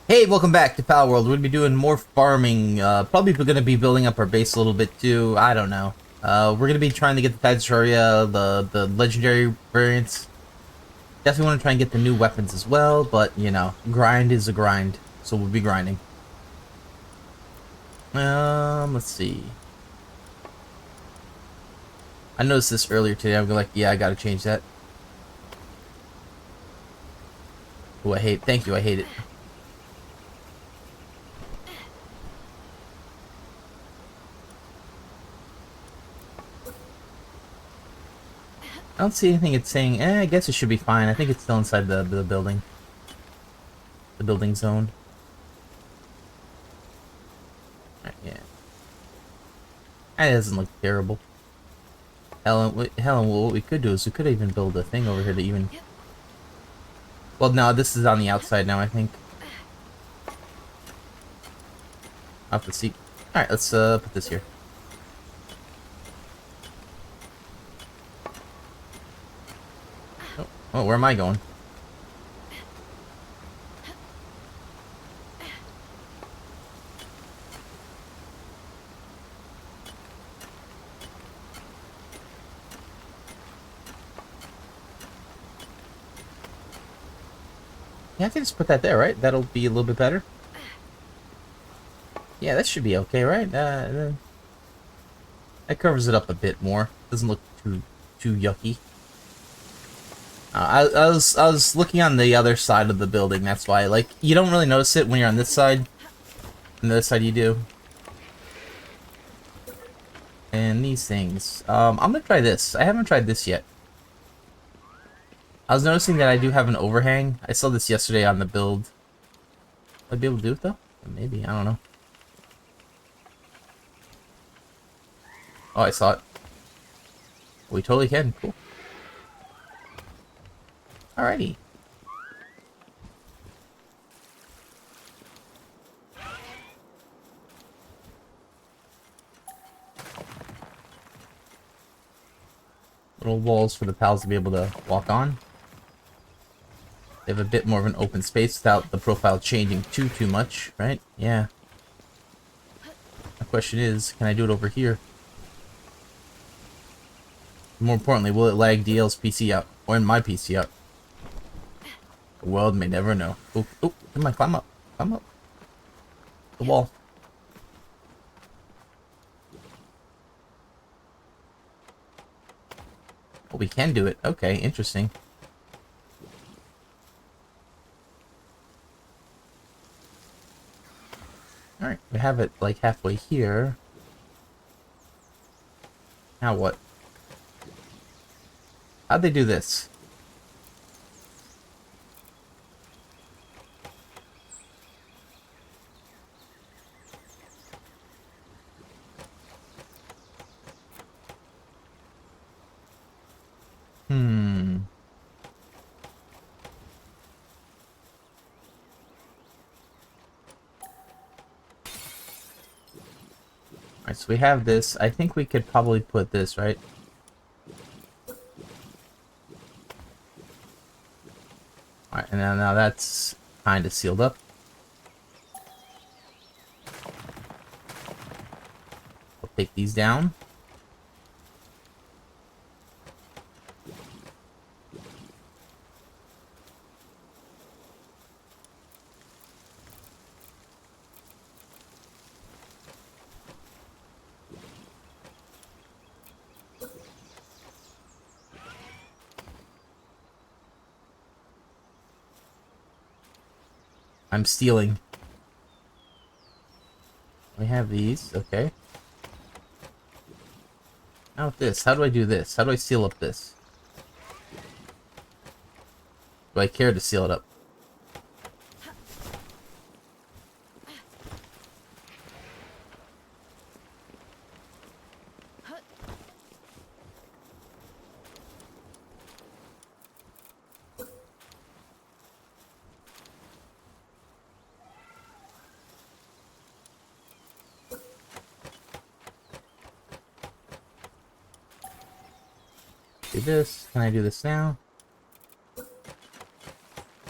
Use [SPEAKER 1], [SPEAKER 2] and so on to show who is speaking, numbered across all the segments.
[SPEAKER 1] Hey, welcome back to Palworld. We're gonna be doing more farming. Probably gonna be building up our base a little bit too. I don't know. We're gonna be trying to get the Terraria, the legendary variants. Definitely want to try and get the new weapons as well, but you know, grind is a grind, so we'll be grinding. Let's see. I noticed this earlier today. I'm like, yeah, I gotta change that. Oh, I hate. Thank you. I hate it. I don't see anything it's saying. I guess it should be fine. I think it's still inside the building. The building zone. Right, yeah. That doesn't look terrible. Helen, what we could do is we could even build a thing over here to even... Well, no, this is on the outside now, I think. I'll have to see. Alright, let's put this here. Oh, where am I going? Yeah, I can just put that there, right? That'll be a little bit better. Yeah, that should be okay, right? That covers it up a bit more. Doesn't look too yucky. I was looking on the other side of the building. That's why, like, you don't really notice it when you're on this side. On the other side, you do. And these things. I'm gonna try this. I haven't tried this yet. I was noticing that I do have an overhang. I saw this yesterday on the build. Will I be able to do it though? Maybe, I don't know. Oh, I saw it. We totally can. Cool. Alrighty. Little walls for the pals to be able to walk on. They have a bit more of an open space without the profile changing too much, right? Yeah. The question is, can I do it over here? More importantly, will it lag DL's PC out? Or in my PC out? The world may never know. Oh, come on, climb up. Climb up. The wall. Oh, we can do it. Okay, interesting. Alright, we have it like halfway here. Now what? How'd they do this? Alright, so we have this. I think we could probably put this, right? Alright, and now that's kind of sealed up. We'll take these down. I'm stealing. We have these, okay. Now with this, how do I do this? How do I seal up this? Do I care to seal it up? Do this. Can I do this now?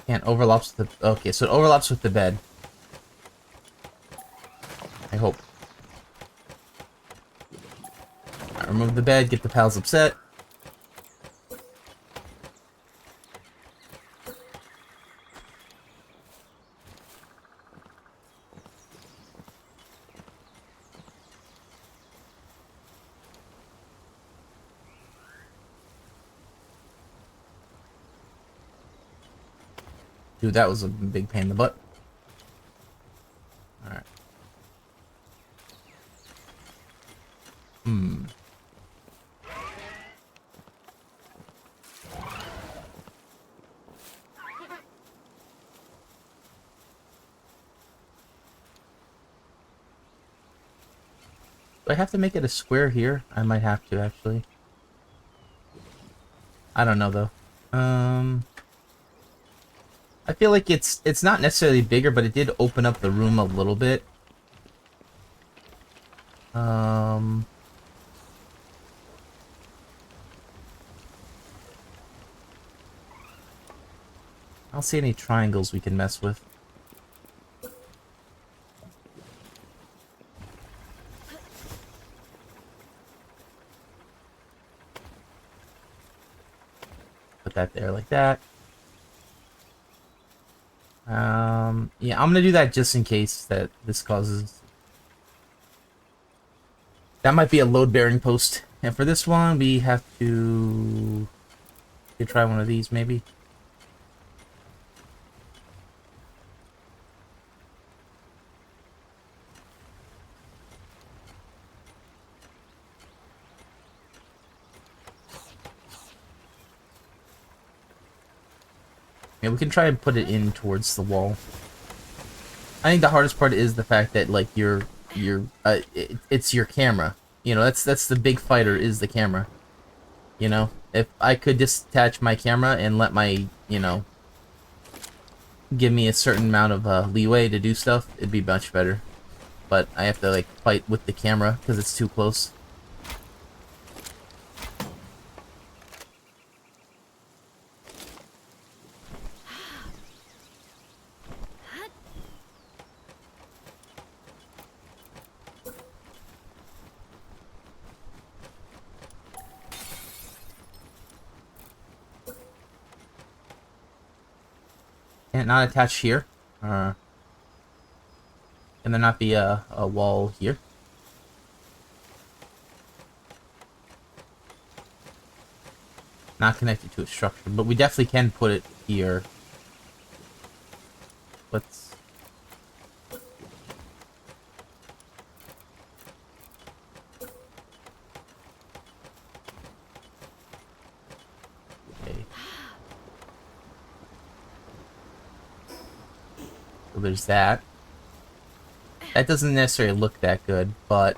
[SPEAKER 1] Can't overlaps with the... Okay, so it overlaps with the bed. I hope. Alright, remove the bed, get the pals upset. Dude, that was a big pain in the butt. Alright. Do I have to make it a square here? I might have to, actually. I don't know, though. I feel like it's not necessarily bigger, but it did open up the room a little bit. I don't see any triangles we can mess with. Put that there like that. Yeah, I'm gonna do that just in case that this causes... That might be a load-bearing post. And for this one, we have to try one of these, maybe. Yeah, we can try and put it in towards the wall. I think the hardest part is the fact that, like, it's your camera. You know, that's the big fighter, is the camera. You know, if I could just attach my camera and let my, you know, give me a certain amount of leeway to do stuff, it'd be much better. But I have to, like, fight with the camera because it's too close. Can't not attach here. Can there not be a wall here? Not connected to a structure, but we definitely can put it here. Let's... Okay. So there's that. That doesn't necessarily look that good, but...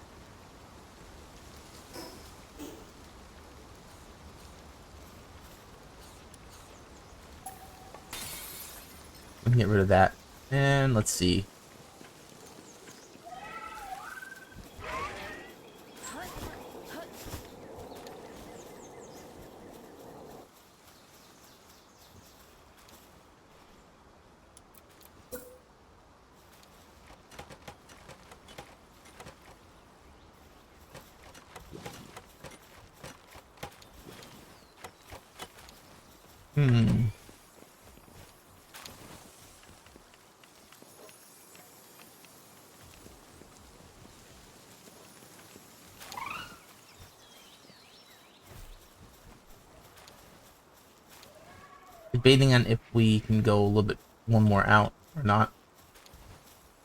[SPEAKER 1] Let me get rid of that. And let's see. Debating on if we can go a little bit one more out or not.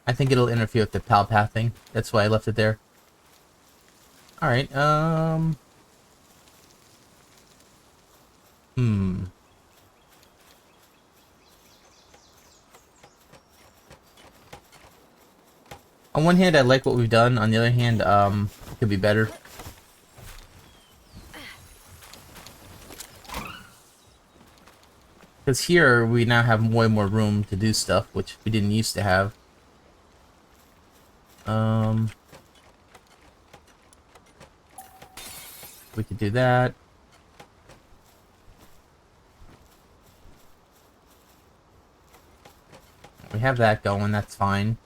[SPEAKER 1] I think it'll interfere with the pal pathing. That's why I left it there. Alright, On one hand, I like what we've done. On the other hand, it could be better. Because here, we now have way more room to do stuff, which we didn't used to have. We could do that. We have that going, that's fine.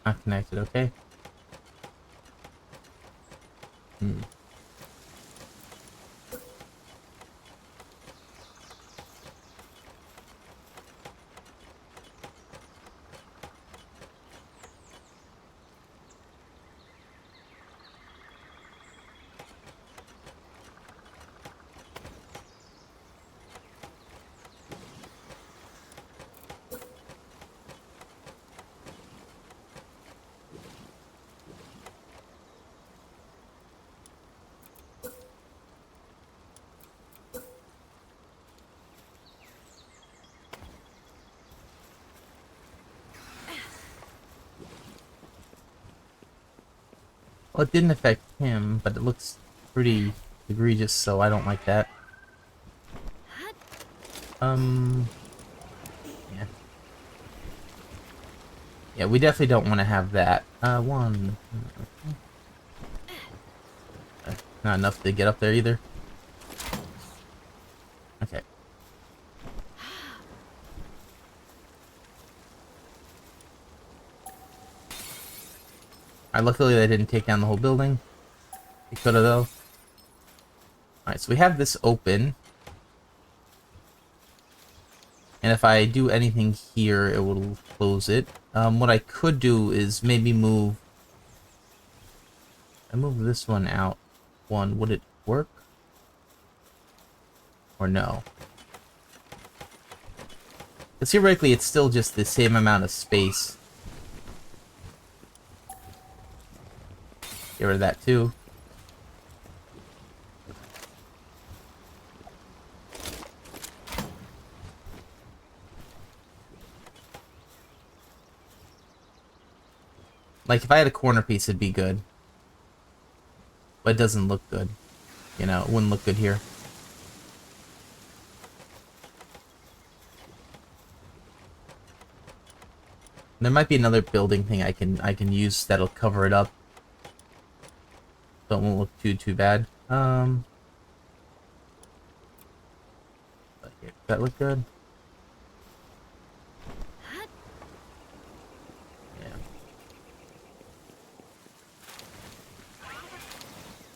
[SPEAKER 1] Not connected, okay. Hmm. Well, it didn't affect him, but it looks pretty egregious, so I don't like that. Yeah. Yeah, we definitely don't want to have that. One. Not enough to get up there either. Okay. Alright, luckily they didn't take down the whole building. They could have, though. Alright, so we have this open. And if I do anything here, it will close it. What I could do is maybe move... I move this one out. One, would it work? Or no? Because theoretically, it's still just the same amount of space. Get rid of that too. Like, if I had a corner piece, it'd be good. But it doesn't look good. You know, it wouldn't look good here. There might be another building thing I can use that'll cover it up. So it won't look too bad. Does that look good? Yeah.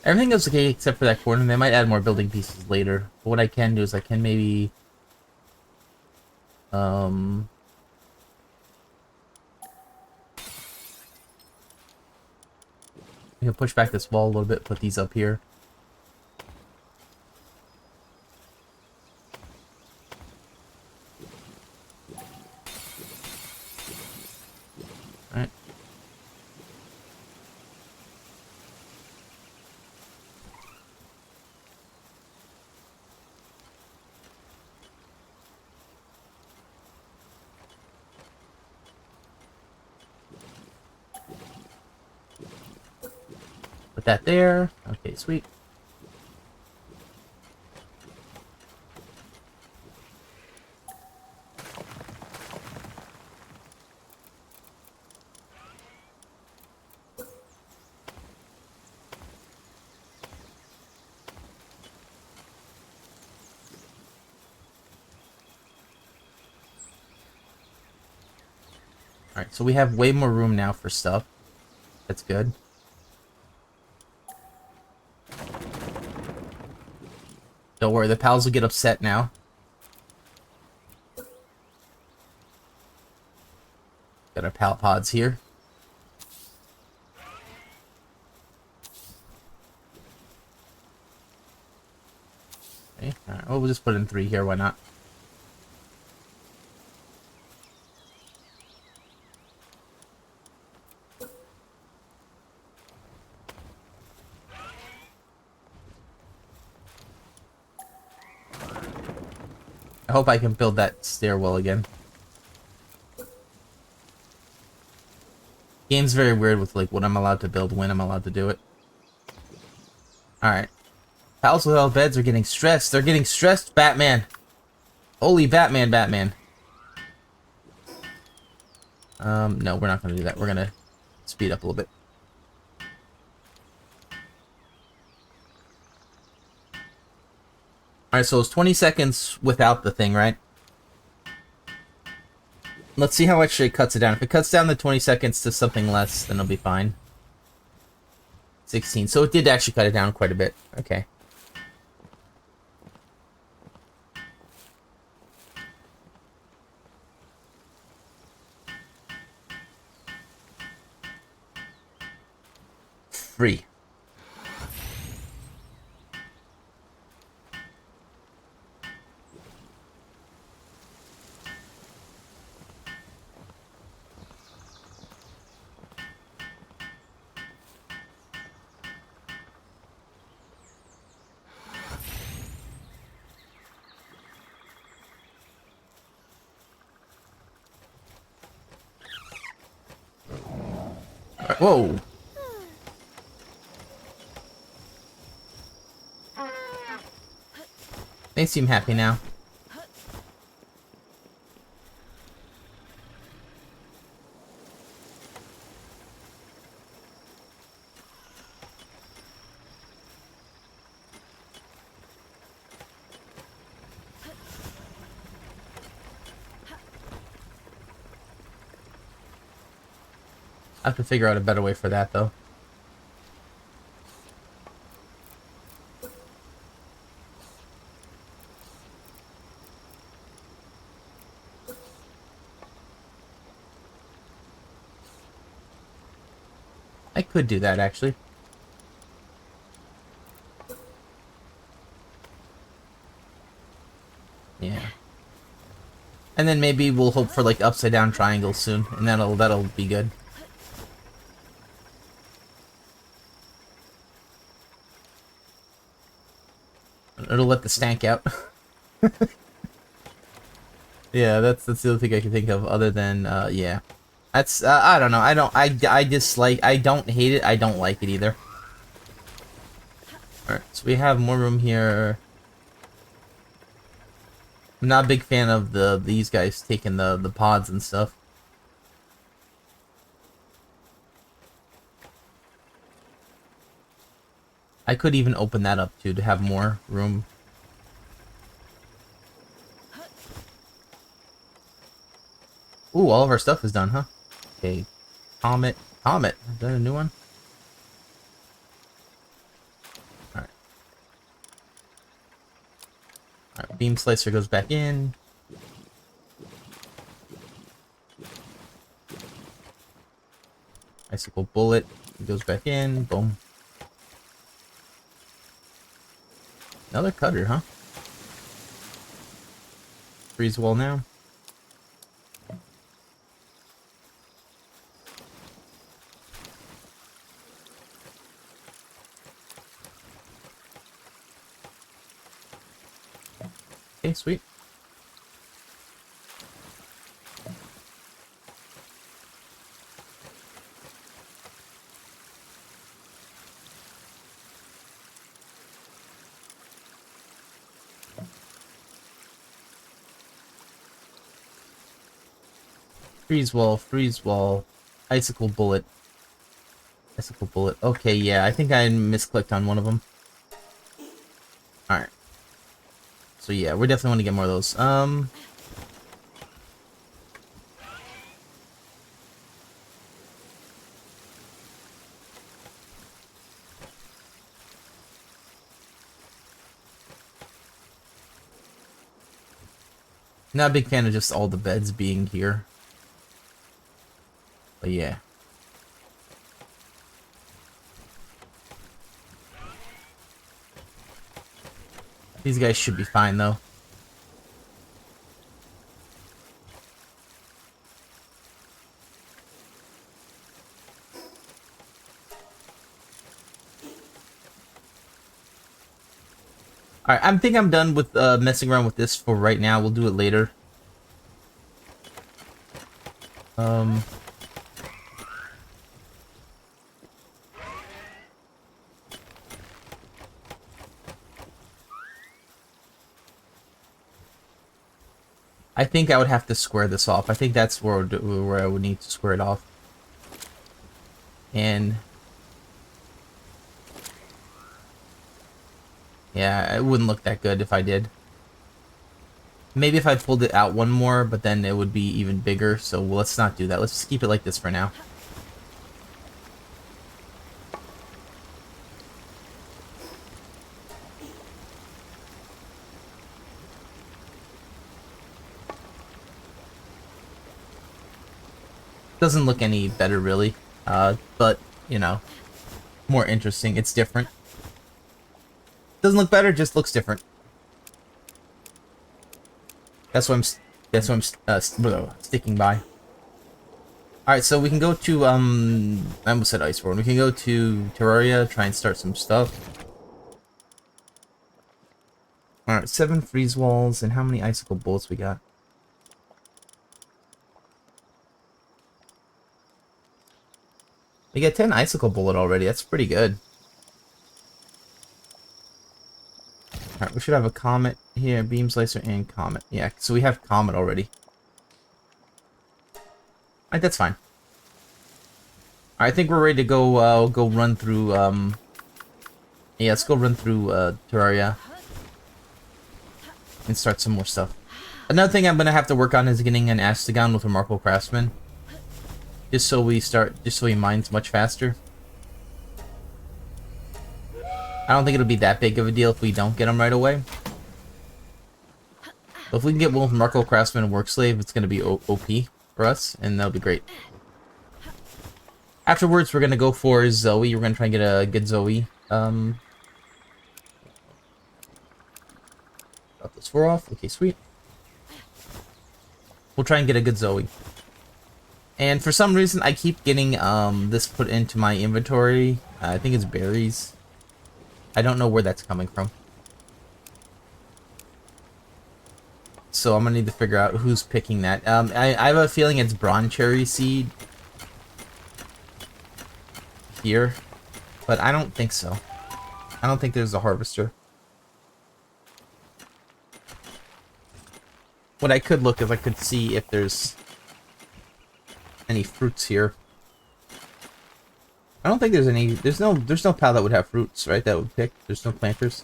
[SPEAKER 1] Everything goes okay except for that corner. They might add more building pieces later. But what I can do is I can maybe I can push back this wall a little bit, put these up here. Alright. Put that there. Okay, sweet. Alright, so we have way more room now for stuff. That's good. Don't worry, the pals will get upset now. Got our pal pods here. Okay, alright, well, we'll just put in 3 here, why not? I hope I can build that stairwell again. Game's very weird with like what I'm allowed to build, when I'm allowed to do it. Alright. Pals without beds are getting stressed. They're getting stressed, Batman. Holy Batman, Batman. No, we're not gonna do that. We're gonna speed up a little bit. Alright, so it's 20 seconds without the thing, right? Let's see how much it cuts it down. If it cuts down the 20 seconds to something less, then it'll be fine. 16. So it did actually cut it down quite a bit. Okay. Free. Whoa. They seem happy now. I have to figure out a better way for that, though. I could do that, actually. Yeah. And then maybe we'll hope for, like, upside down triangles soon, and that'll be good. It'll let the stank out. Yeah, that's the other thing I can think of, other than, yeah. That's, I don't know, I dislike, I don't hate it, I don't like it either. Alright, so we have more room here. I'm not a big fan of these guys taking the pods and stuff. I could even open that up too to have more room. Ooh, all of our stuff is done, huh? Okay, Comet. Is that a new one? Alright. Alright, Beam Slicer goes back in. Icicle Bullet goes back in. Boom. Another cutter, huh? Freeze wall now. Okay, sweet. Freeze wall, icicle bullet. Icicle bullet. Okay, yeah, I think I misclicked on one of them. Alright. So yeah, we definitely want to get more of those. Not a big fan of just all the beds being here. But yeah. These guys should be fine though. Alright, I think I'm done with messing around with this for right now. We'll do it later. I think I would have to square this off. I think that's where I would need to square it off. And yeah, it wouldn't look that good if I did. Maybe if I pulled it out one more, but then it would be even bigger. So let's not do that. Let's just keep it like this for now. Doesn't look any better really, but you know, more interesting. It's different. Doesn't look better, just looks different. That's what I'm sticking by. All right, so we can go to I almost said Ice World. We can go to Terraria, try and start some stuff. All right, 7 freeze walls, and how many icicle bullets we got? We got 10 icicle bullet already. That's pretty good. Alright, we should have a comet here. Beam slicer and comet. Yeah, so we have comet already. Alright, that's fine. Alright, I think we're ready to go go run through yeah, let's go run through Terraria and start some more stuff. Another thing I'm gonna have to work on is getting an Astagon with a Marco Craftsman. Just so he mines much faster. I don't think it'll be that big of a deal if we don't get him right away. But if we can get one with Marco Craftsman and Work Slave, it's gonna be OP for us, and that'll be great. Afterwards, we're gonna go for Zoe. We're gonna try and get a good Zoe. Drop those 4 off. Okay, sweet. We'll try and get a good Zoe. And for some reason, I keep getting this put into my inventory. I think it's berries. I don't know where that's coming from. So I'm gonna need to figure out who's picking that. I have a feeling it's Bronze Cherry Seed here, but I don't think so. I don't think there's a harvester. What I could look if I could see if there's any fruits here. I don't think there's any. There's no pal that would have fruits, right? That would pick. There's no planters.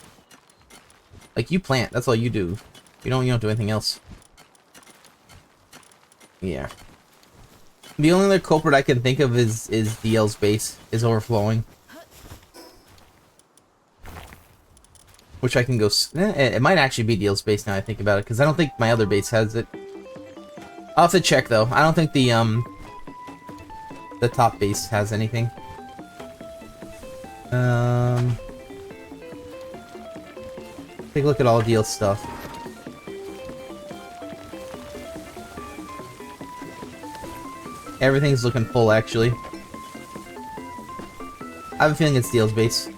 [SPEAKER 1] Like, you plant. That's all you do. You don't do anything else. Yeah. The only other culprit I can think of is DL's base is overflowing. Which I can go. It might actually be DL's base now I think about it, because I don't think my other base has it. I'll have to check though. I don't think the top base has anything. Take a look at all DL's stuff. Everything's looking full, actually. I have a feeling it's DL's base.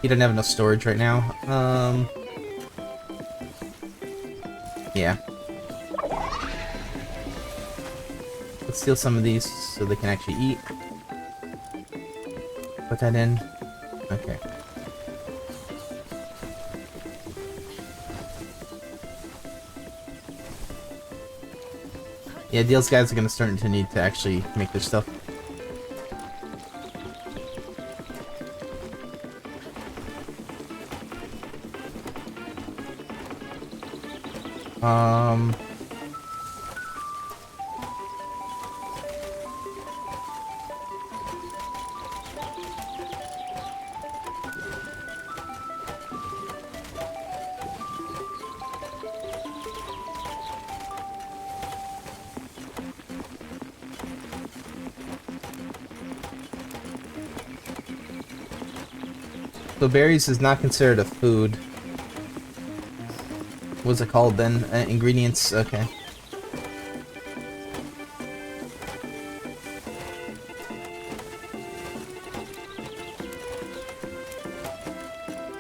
[SPEAKER 1] He doesn't have enough storage right now. Yeah. Let's steal some of these so they can actually eat. Put that in. Okay. Yeah, DL's guys are gonna start to need to actually make their stuff. So berries is not considered a food. What's it called then? Ingredients? Okay.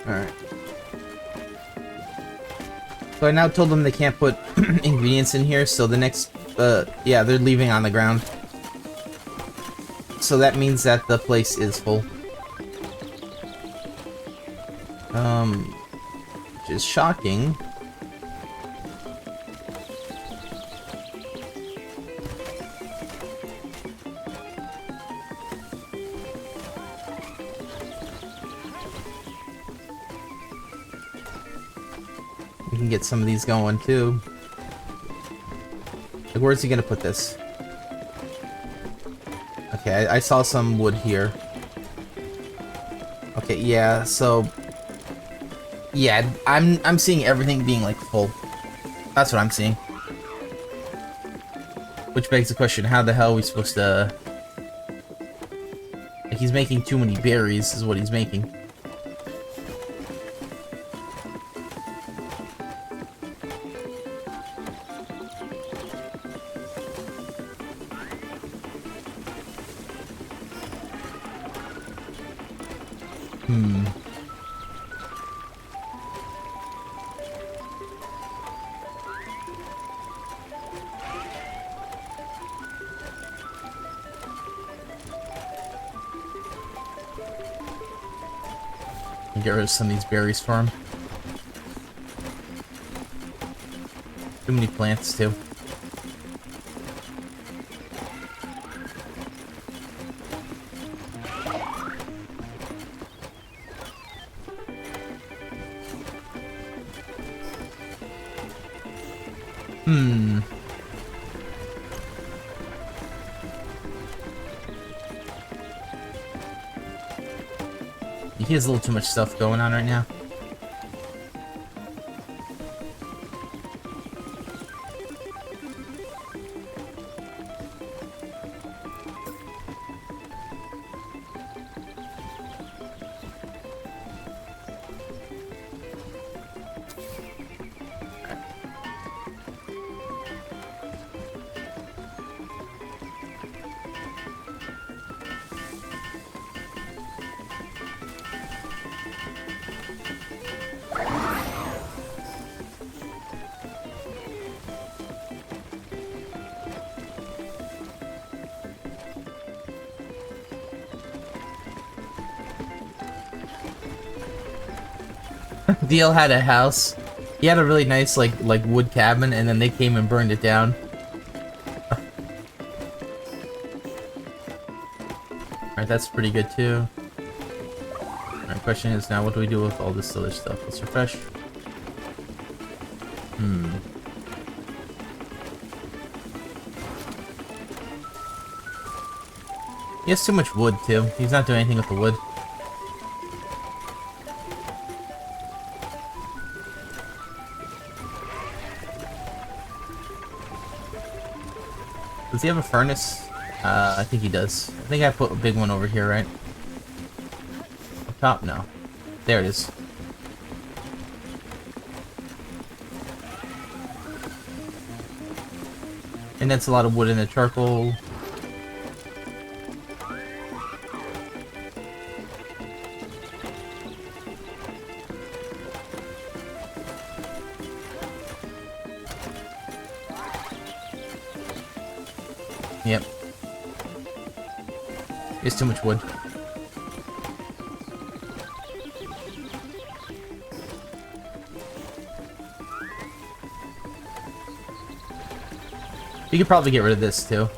[SPEAKER 1] Alright. So I now told them they can't put ingredients in here, so the next, yeah, they're leaving on the ground. So that means that the place is full. Which is shocking. We can get some of these going too. Like, where's he gonna put this? Okay, I saw some wood here. Okay, yeah, so yeah, I'm seeing everything being like full. That's what I'm seeing. Which begs the question, how the hell are we supposed to... Like, he's making too many berries is what he's making. Get rid of some of these berries for him. Too many plants, too. He has a little too much stuff going on right now. DL had a house. He had a really nice like wood cabin, and then they came and burned it down. Alright, that's pretty good too. Alright, question is now, what do we do with all this other stuff? Let's refresh. He has too much wood too. He's not doing anything with the wood. Does he have a furnace? I think he does. I think I put a big one over here, right? Up top? No. There it is. And that's a lot of wood in the charcoal. Yep. It's too much wood. You could probably get rid of this too.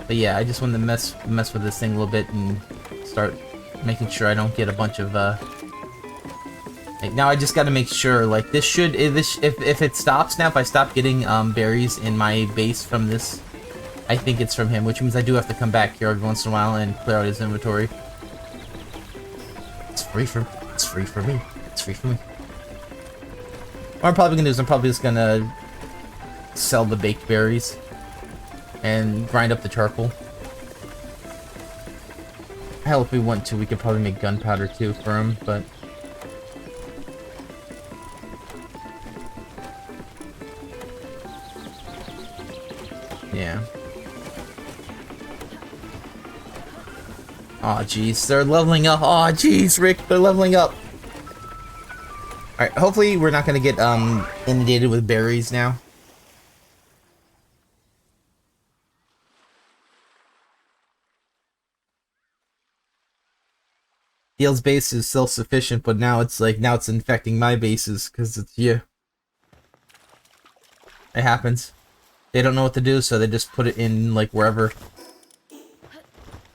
[SPEAKER 1] But yeah, I just wanted to mess with this thing a little bit and start making sure I don't get a bunch of like, now I just got to make sure, like, this should, if it stops now, if I stop getting berries in my base from this, I think it's from him, which means I do have to come back here every once in a while and clear out his inventory. It's free for me. It's free for me. What I'm probably gonna do is I'm probably just gonna sell the baked berries and grind up the charcoal. Hell, if we want to, we could probably make gunpowder too for him, but yeah. Aw, jeez, they're leveling up. Aw, jeez, Rick, they're leveling up. Alright, hopefully we're not gonna get inundated with berries now. DL's base is self-sufficient, but now it's like, now it's infecting my bases, because it's you. It happens. They don't know what to do, so they just put it in, like, wherever.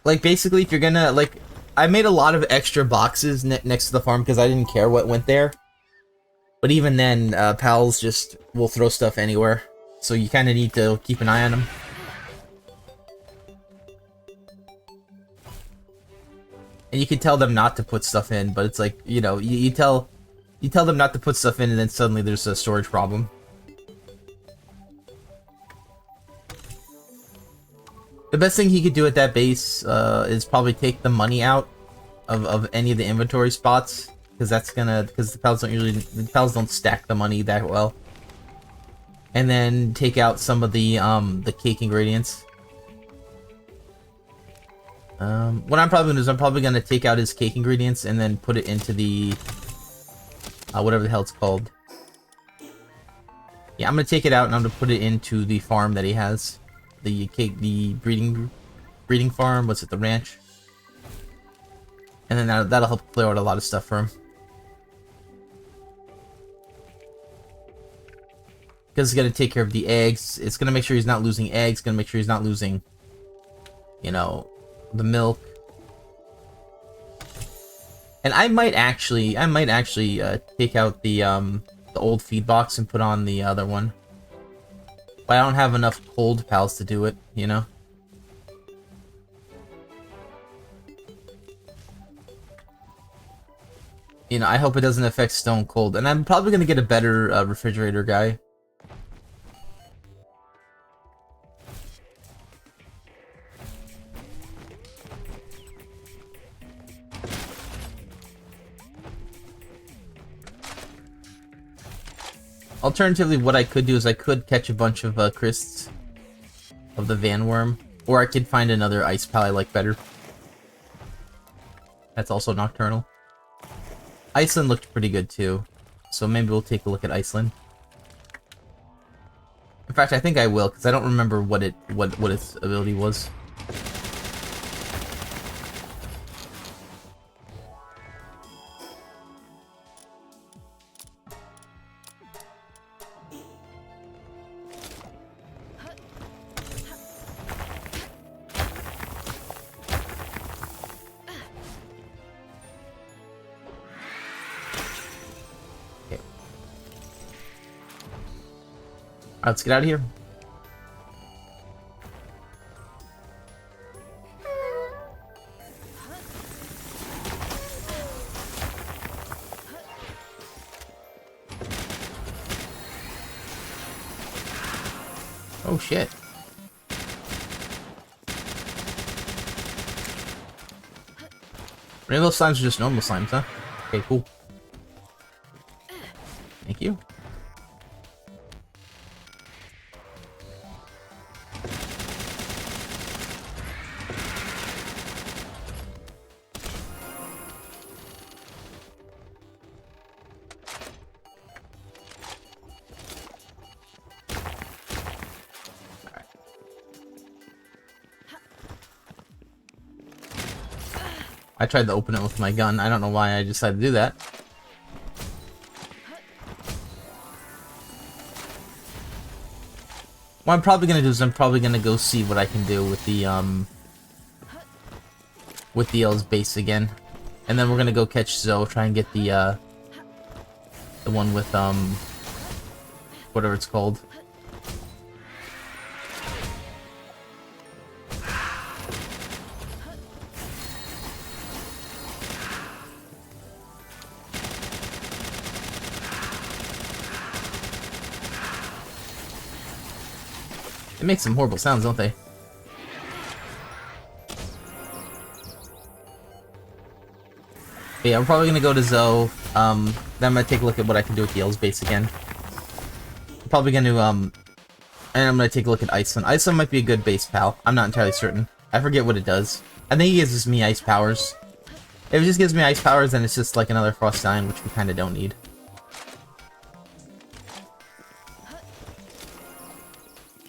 [SPEAKER 1] Like, basically, if you're gonna, like, I made a lot of extra boxes next to the farm because I didn't care what went there. But even then, pals just will throw stuff anywhere. So you kind of need to keep an eye on them. And you can tell them not to put stuff in, but it's like, you know, you tell them not to put stuff in and then suddenly there's a storage problem. The best thing he could do at that base is probably take the money out of any of the inventory spots, because the pals don't stack the money that well. And then take out some of the cake ingredients. What I'm probably gonna do is I'm probably gonna take out his cake ingredients and then put it into the whatever the hell it's called. Yeah, I'm gonna take it out and I'm gonna put it into the farm that he has. The breeding farm. What's it? The ranch. And then that'll help clear out a lot of stuff for him. Because it's gonna take care of the eggs. It's gonna make sure he's not losing eggs. Gonna make sure he's not losing, you know, the milk. And I might actually take out the old feed box and put on the other one. But I don't have enough cold pals to do it, you know? You know, I hope it doesn't affect stone cold. And I'm probably gonna get a better refrigerator guy. Alternatively, what I could do is I could catch a bunch of crysts of the Vanworm, or I could find another ice pal I like better. That's also nocturnal. Iceland looked pretty good too, so maybe we'll take a look at Iceland. In fact, I think I will, because I don't remember what its ability was. Let's get out of here. Oh shit. Rainbow slimes are just normal slimes, huh? Okay, cool. Thank you. I tried to open it with my gun. I don't know why I decided to do that. What I'm probably gonna do is I'm probably gonna go see what I can do with the L's base again. And then we're gonna go catch Zoe, try and get the one with whatever it's called. They make some horrible sounds, don't they? But yeah, we're probably gonna go to Zoe. Then I'm gonna take a look at what I can do with the L's base again. I'm probably gonna and I'm gonna take a look at Iceland. Iceland might be a good base pal. I'm not entirely certain. I forget what it does. I think it gives me ice powers. If it just gives me ice powers, then it's just like another frost sign, which we kind of don't need.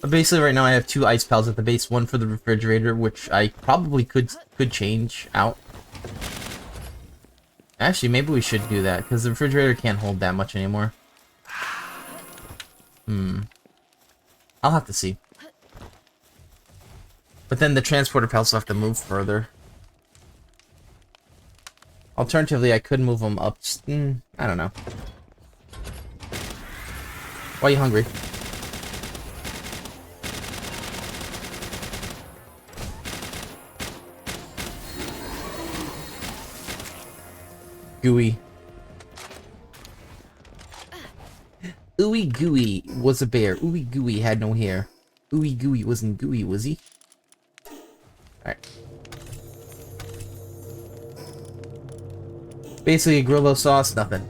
[SPEAKER 1] But basically, right now I have two ice pals at the base. One for the refrigerator, which I probably could change out. Actually, maybe we should do that, because the refrigerator can't hold that much anymore. I'll have to see. But then the transporter pals will have to move further. Alternatively, I could move them up. I don't know. Why are you hungry? Gooey. Ooey Gooey was a bear. Ooey Gooey had no hair. Ooey Gooey wasn't gooey, was he? Alright. Basically, a Grillo sauce, nothing.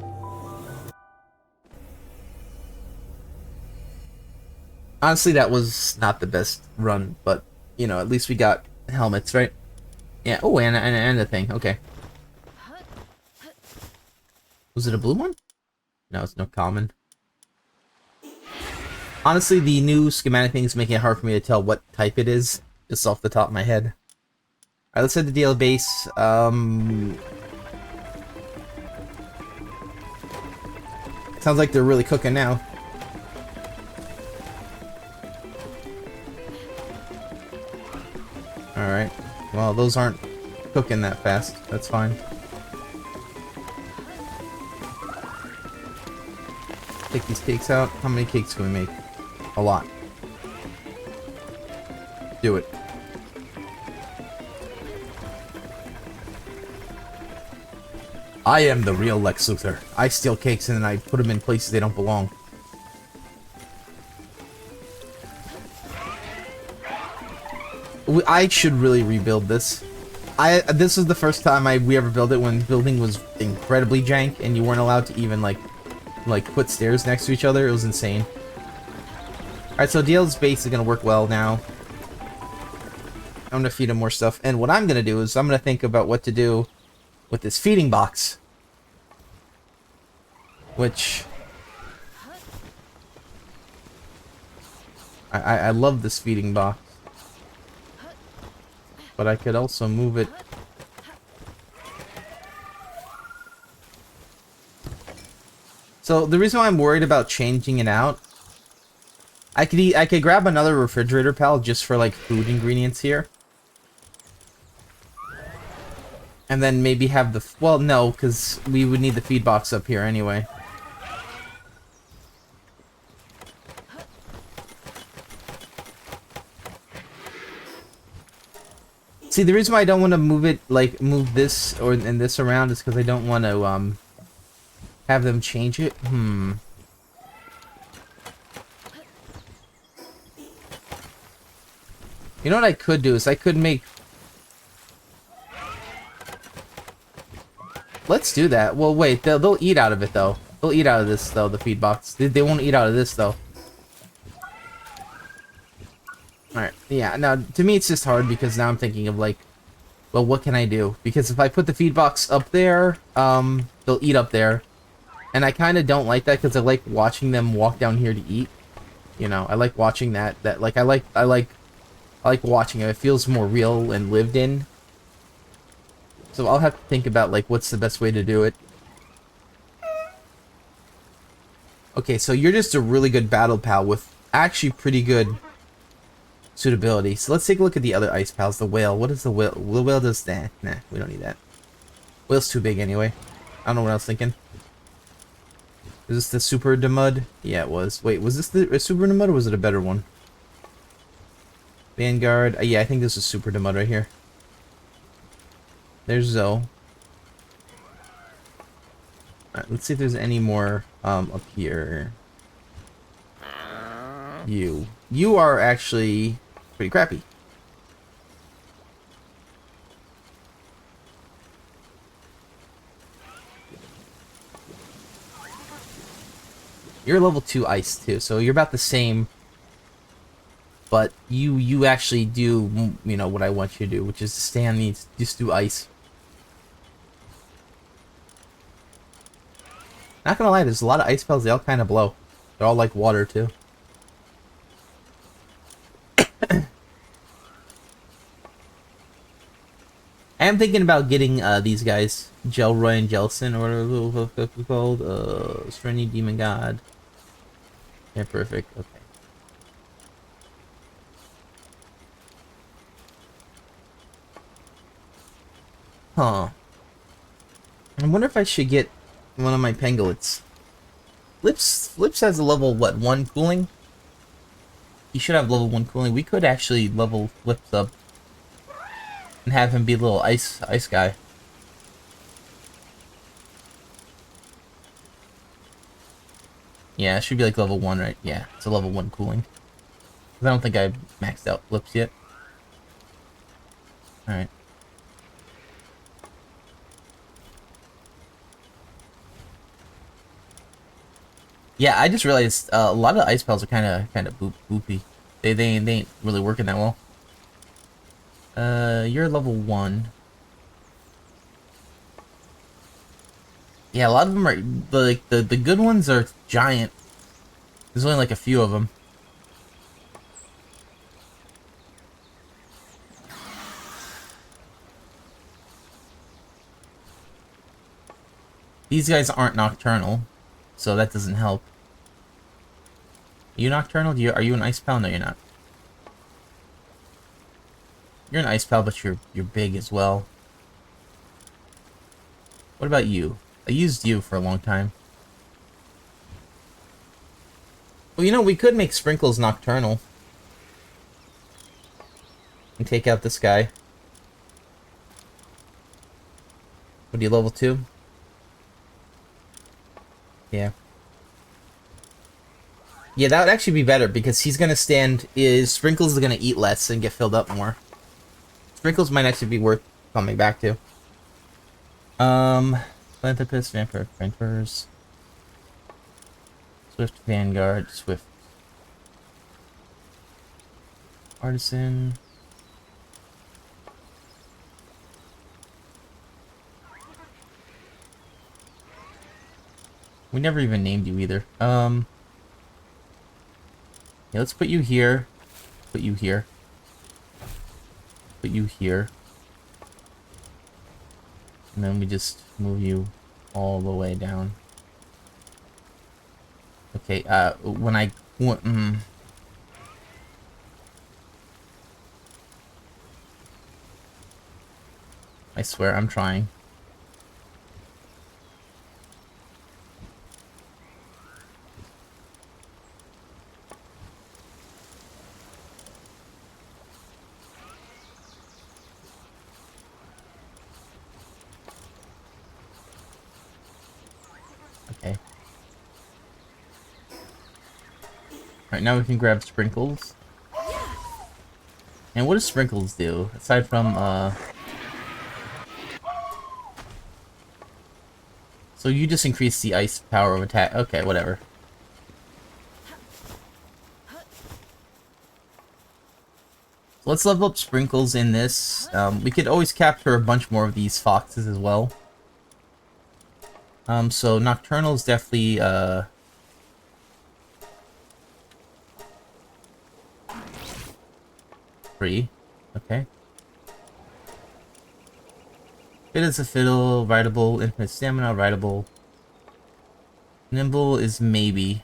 [SPEAKER 1] Honestly, that was not the best run, but, you know, at least we got helmets, right? Yeah, oh, and a thing, okay. Was it a blue one? No, it's no common. Honestly, the new schematic thing is making it hard for me to tell what type it is, just off the top of my head. Alright, let's head to DL base. Sounds like they're really cooking now. Alright. Well, those aren't cooking that fast. That's fine. Take these cakes out. How many cakes can we make? A lot. Do it. I am the real Lex Luthor. I steal cakes and then I put them in places they don't belong. I should really rebuild this. This is the first time we ever built it when building was incredibly jank and you weren't allowed to even like put stairs next to each other. It was insane. Alright, so DL's base is gonna work well now. I'm gonna feed him more stuff, and what I'm gonna do is I'm gonna think about what to do with this feeding box. Which I love this feeding box. But I could also move it. So the reason why I'm worried about changing it out, I could grab another refrigerator pal just for like food ingredients here. And then maybe have the, well, no, because we would need the feed box up here anyway. See, the reason why I don't want to move it, like, move this and this around is because I don't want to, have them change it. You know what I could do is I could make... Let's do that. Well, wait, they'll eat out of it, though. They'll eat out of this, though, the feed box. They won't eat out of this, though. Alright, yeah, now, to me it's just hard because now I'm thinking of, like, well, what can I do? Because if I put the feed box up there, they'll eat up there. And I kind of don't like that because I like watching them walk down here to eat. You know, I like watching that, like, I like watching it. It feels more real and lived in. So I'll have to think about, like, what's the best way to do it. Okay, so you're just a really good battle pal with actually pretty good suitability. So let's take a look at the other ice pals. The whale. What is the whale? The whale does that. Nah, we don't need that. Whale's too big anyway. I don't know what I was thinking. Is this the Super Demud? Yeah, it was. Wait, was this the Super Demud or was it a better one? Vanguard. Yeah, I think this is Super Demud right here. There's Zoe. Alright, let's see if there's any more up here. You are actually pretty crappy. You're level 2 ice too, so you're about the same. But you actually do, you know, what I want you to do, which is to stay on these, just do ice. Not gonna lie, there's a lot of ice spells, they all kind of blow. They're all like water too. I am thinking about getting these guys, Gelroy and Jelson, or whatever they're called, Strenny Demon God. Yeah, perfect. Okay. Huh. I wonder if I should get one of my pangolins. Flips has a level, what, 1 cooling? He should have level 1 cooling. We could actually level Flips up and have him be a little ice guy. Yeah, it should be like level 1, right? Yeah, it's a level 1 cooling. I don't think I maxed out Flips yet. Alright. Yeah, I just realized a lot of ice pals are kind of boopy. They ain't really working that well. You're level 1. Yeah, a lot of them are the good ones are giant. There's only like a few of them. These guys aren't nocturnal, so that doesn't help. Are you nocturnal? Are you an ice pal? No, you're not. You're an ice pal, but you're big as well. What about you? I used you for a long time. Well, you know, we could make Sprinkles nocturnal. And take out this guy. What are you, level 2? Yeah. Yeah, that would actually be better, because he's gonna Sprinkles is gonna eat less and get filled up more. Sprinkles might actually be worth coming back to. Philanthropist, Vampire Printers. Swift Vanguard, Swift Artisan. We never even named you either. Yeah, let's put you here. Put you here. Put you here. And then we just move you all the way down. Okay, when I... I swear, I'm trying. Okay. Alright, now we can grab Sprinkles. And what does Sprinkles do? Aside from, So you just increase the ice power of attack. Okay, whatever. So let's level up Sprinkles in this. We could always capture a bunch more of these foxes as well. So Nocturnal is definitely, free. Okay. Fit as a fiddle, rideable, infinite stamina, rideable. Nimble is maybe.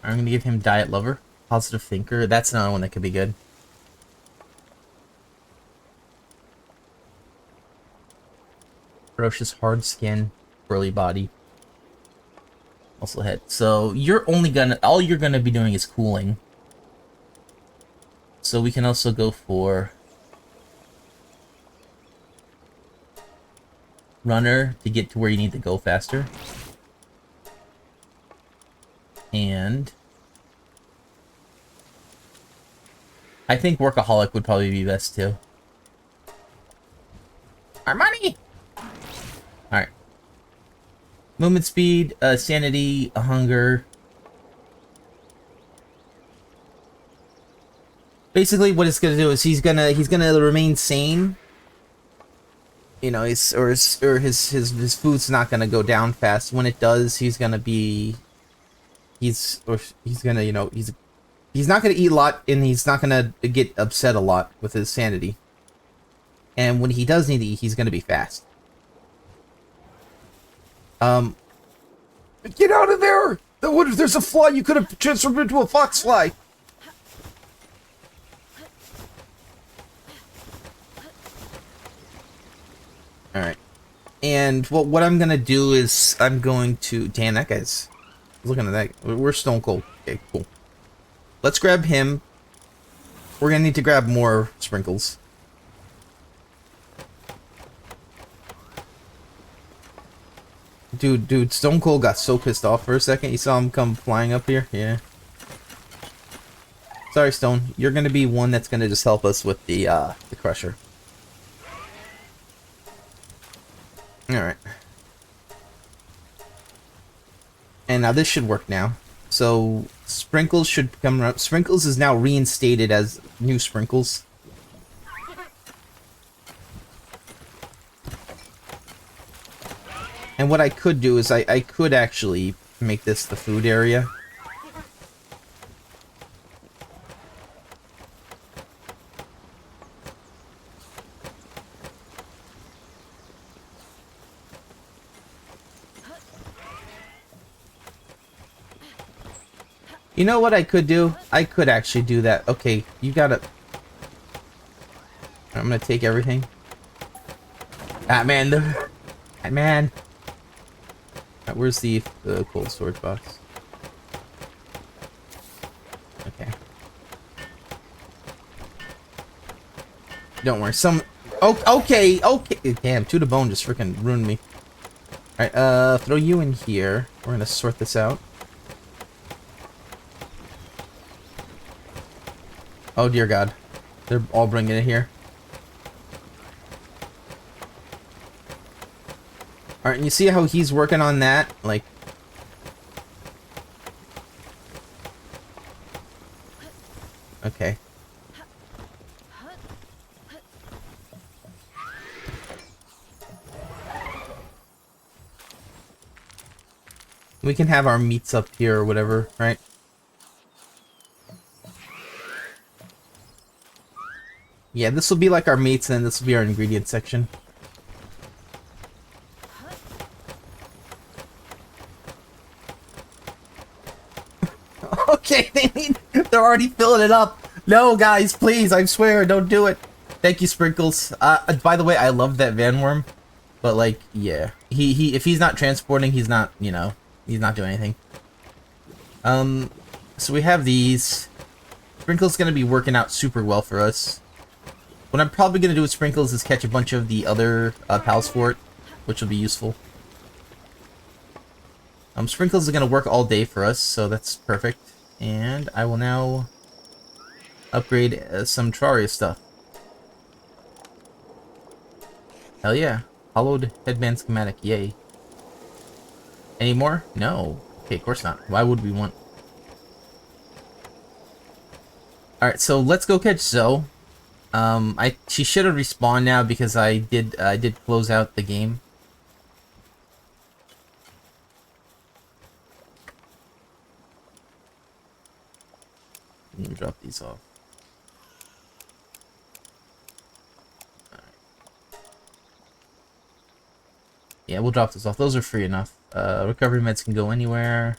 [SPEAKER 1] I'm gonna give him Diet Lover. Positive Thinker. That's another one that could be good. Ferocious Hard Skin, Burly Body. Also head. So all you're gonna be doing is cooling. So we can also go for Runner to get to where you need to go faster. And I think Workaholic would probably be best too. Our money! Alright. Movement speed, sanity, hunger. Basically what it's gonna do is he's gonna remain sane. You know, his food's not gonna go down fast. When it does, he's gonna, you know, he's not gonna eat a lot, and he's not gonna get upset a lot with his sanity. And when he does need to eat, he's gonna be fast. Get out of there! There's a fly. You could have transformed into a fox fly. And what I'm gonna do is I'm going to... Damn, that guy's... Looking at that. We're stone cold. Okay, cool. Let's grab him. We're gonna need to grab more sprinkles. Dude, Stone Cold got so pissed off for a second. You saw him come flying up here? Yeah. Sorry, Stone. You're gonna be one that's gonna just help us with the crusher. Alright. And now this should work now. So, Sprinkles should come up. Sprinkles is now reinstated as new Sprinkles. And what I could do is I could actually make this the food area. You know what I could do? I could actually do that. Okay, you gotta... I'm gonna take everything. Ah, man. Ah, man. Right, where's the cold storage box? Okay. Don't worry. Oh, okay. Damn, two to bone just freaking ruined me. Alright, throw you in here. We're gonna sort this out. Oh dear God, they're all bringing it here. Alright, and you see how he's working on that? Like... Okay. We can have our meats up here or whatever, right? Yeah, this will be like our meats, and this will be our ingredient section. Okay, they're already filling it up. No, guys, please, I swear, don't do it. Thank you, Sprinkles. By the way, I love that van worm, but like, yeah, if he's not transporting, he's not, you know, he's not doing anything. So we have these. Sprinkles gonna be working out super well for us. What I'm probably going to do with Sprinkles is catch a bunch of the other pals for it, which will be useful. Sprinkles is going to work all day for us, so that's perfect. And I will now upgrade some Terraria stuff. Hell yeah. Hollowed headband schematic, yay. Any more? No. Okay, of course not. Why would we want... Alright, so let's go catch Zoe. She should have respawned now because I did close out the game. Let me drop these off. All right. Yeah, we'll drop those off. Those are free enough. Recovery meds can go anywhere.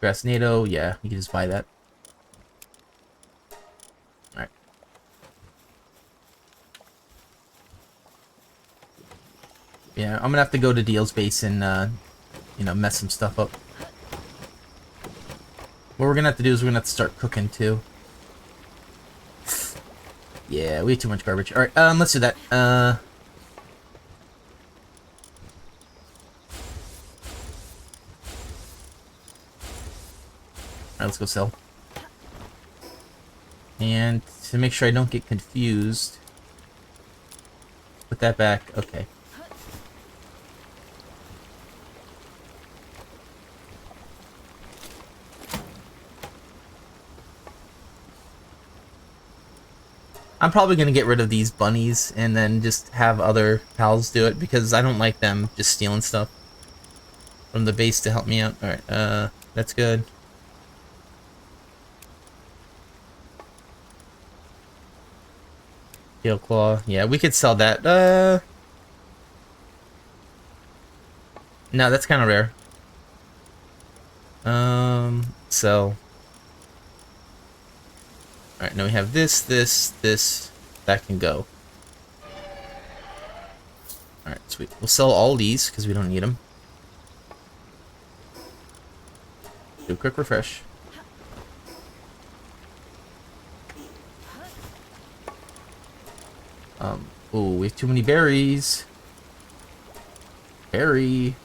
[SPEAKER 1] Grass NATO, yeah, you can just buy that. Yeah, I'm gonna have to go to Deal's base and, you know, mess some stuff up. What we're gonna have to do is we're gonna have to start cooking, too. Yeah, we have too much garbage. Alright, let's do that. Alright, let's go sell. And to make sure I don't get confused, put that back. Okay. I'm probably going to get rid of these bunnies and then just have other pals do it because I don't like them just stealing stuff from the base to help me out. Alright, that's good. Tail claw. Yeah, we could sell that. No, that's kind of rare. Sell. Alright, now we have this, that can go. Alright. Sweet. We'll sell all these because we don't need them. Do a quick refresh. Ooh, we have too many berries. Berry.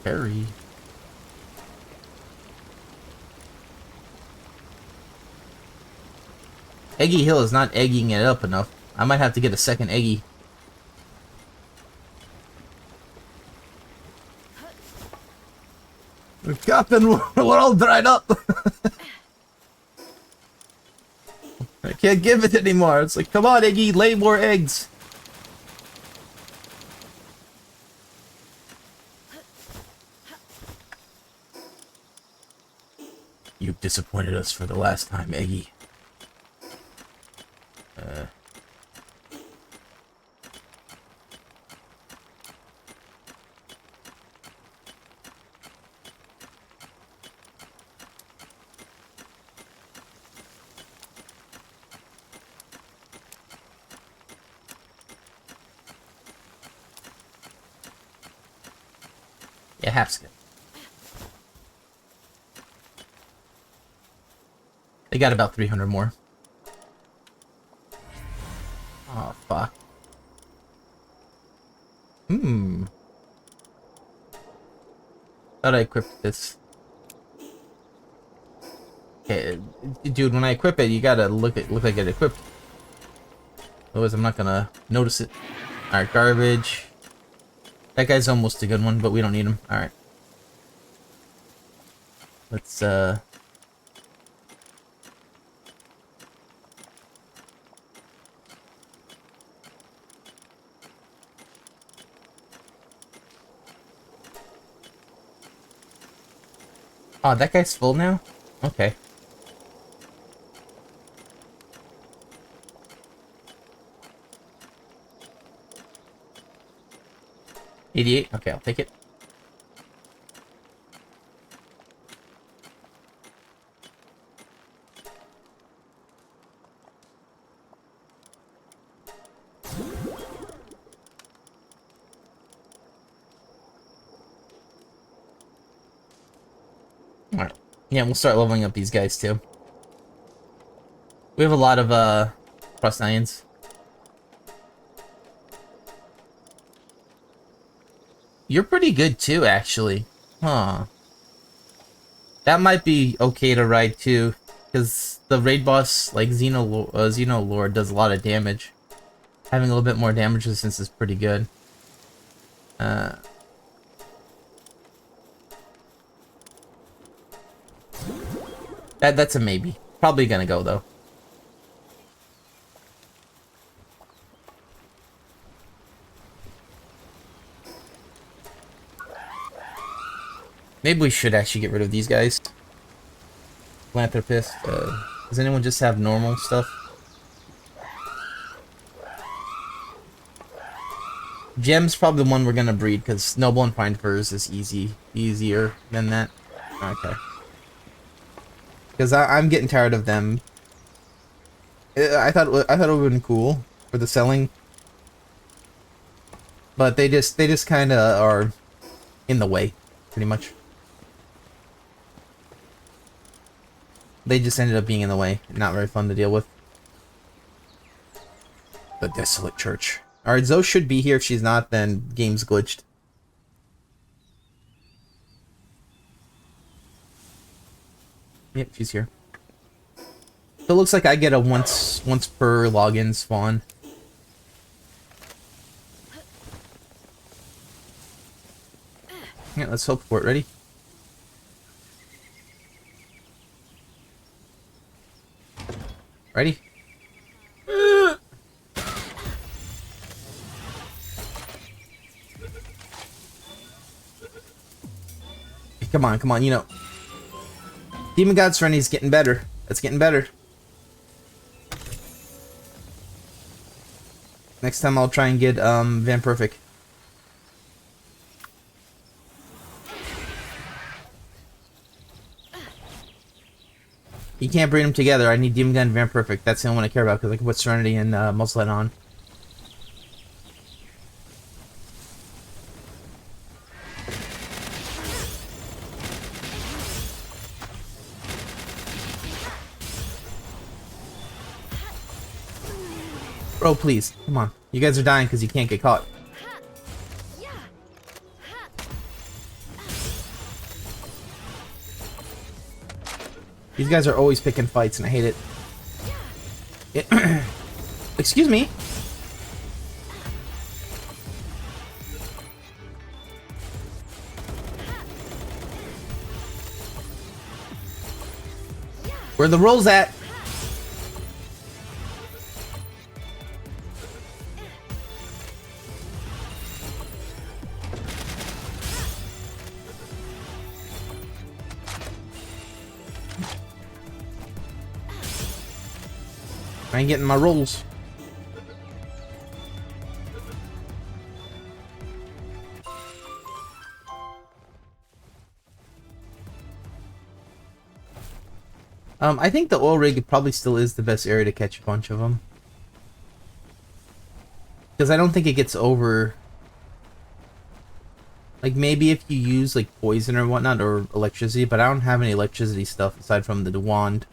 [SPEAKER 1] Berry. Eggy Hill is not egging it up enough. I might have to get a second Eggy. Captain, we're all dried up. I can't give it anymore. It's like, come on, Eggy, lay more eggs. You've disappointed us for the last time, Eggy. Yeah, half's good. They got about 300 more. Oh, fuck. Thought I equipped this. Okay, dude, when I equip it, you gotta look like it equipped. Otherwise, I'm not gonna notice it. Alright, garbage. That guy's almost a good one, but we don't need him. Alright. Let's, Oh, that guy's full now? Okay. $88? Okay, I'll take it. Alright. Yeah, we'll start leveling up these guys too. We have a lot of Frost Ions. You're pretty good too, actually. Huh. That might be okay to ride too, because the raid boss, like Xeno Lord, does a lot of damage. Having a little bit more damage resistance is pretty good. That's a maybe. Probably gonna go though. Maybe we should actually get rid of these guys. Philanthropist. Does anyone just have normal stuff? Gem's probably the one we're gonna breed because Noble and Find Furs is easier than that. Okay. Because I'm getting tired of them. I thought it would have been cool for the selling, but they just kind of are in the way, pretty much. They just ended up being in the way. Not very fun to deal with. The Desolate Church. Alright, Zoe should be here. If she's not, then game's glitched. Yep, she's here. So it looks like I get a once per login spawn. Yeah, let's hope for it. Ready? Ready? Come on, come on, you know. Demon God Serenity is getting better. That's getting better. Next time I'll try and get Van Perfect. You can't breed them together. I need Demon God and Van Perfect. That's the only one I care about because I can put Serenity and Muzzlehead on. Bro, please. Come on. You guys are dying because you can't get caught. These guys are always picking fights, and I hate it. Excuse me. Where the rolls at? I ain't getting my rolls. I think the oil rig probably still is the best area to catch a bunch of them. Because I don't think it gets over... Like, maybe if you use, like, poison or whatnot, or electricity, but I don't have any electricity stuff aside from the wand.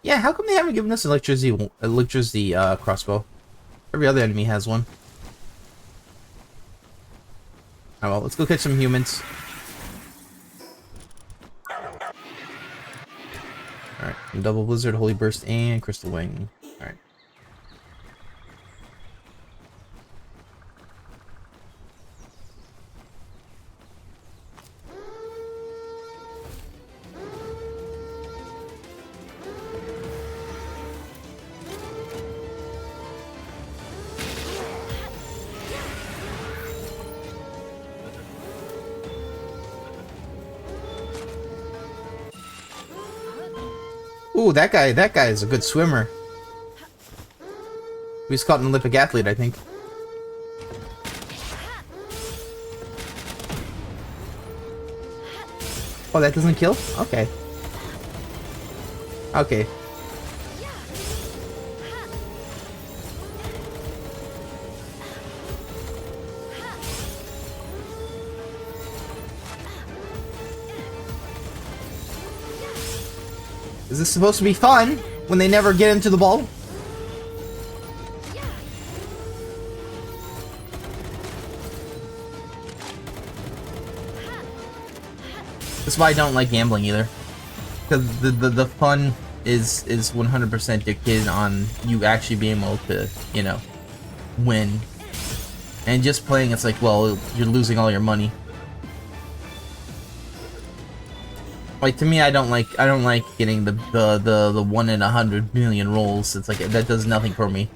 [SPEAKER 1] Yeah, how come they haven't given us electricity crossbow? Every other enemy has one. Oh well, let's go catch some humans. Alright, double blizzard, holy burst, and crystal wing. Alright. Ooh, that guy is a good swimmer. He was caught an Olympic athlete, I think. Oh, that doesn't kill? Okay. Okay. Is this supposed to be fun when they never get into the ball? That's why I don't like gambling either. Because the fun is 100% dictated on you actually being able to, you know, win. And just playing, it's like, well, you're losing all your money. Like, to me, I don't like getting the 1 in 100 million rolls. It's like, that does nothing for me.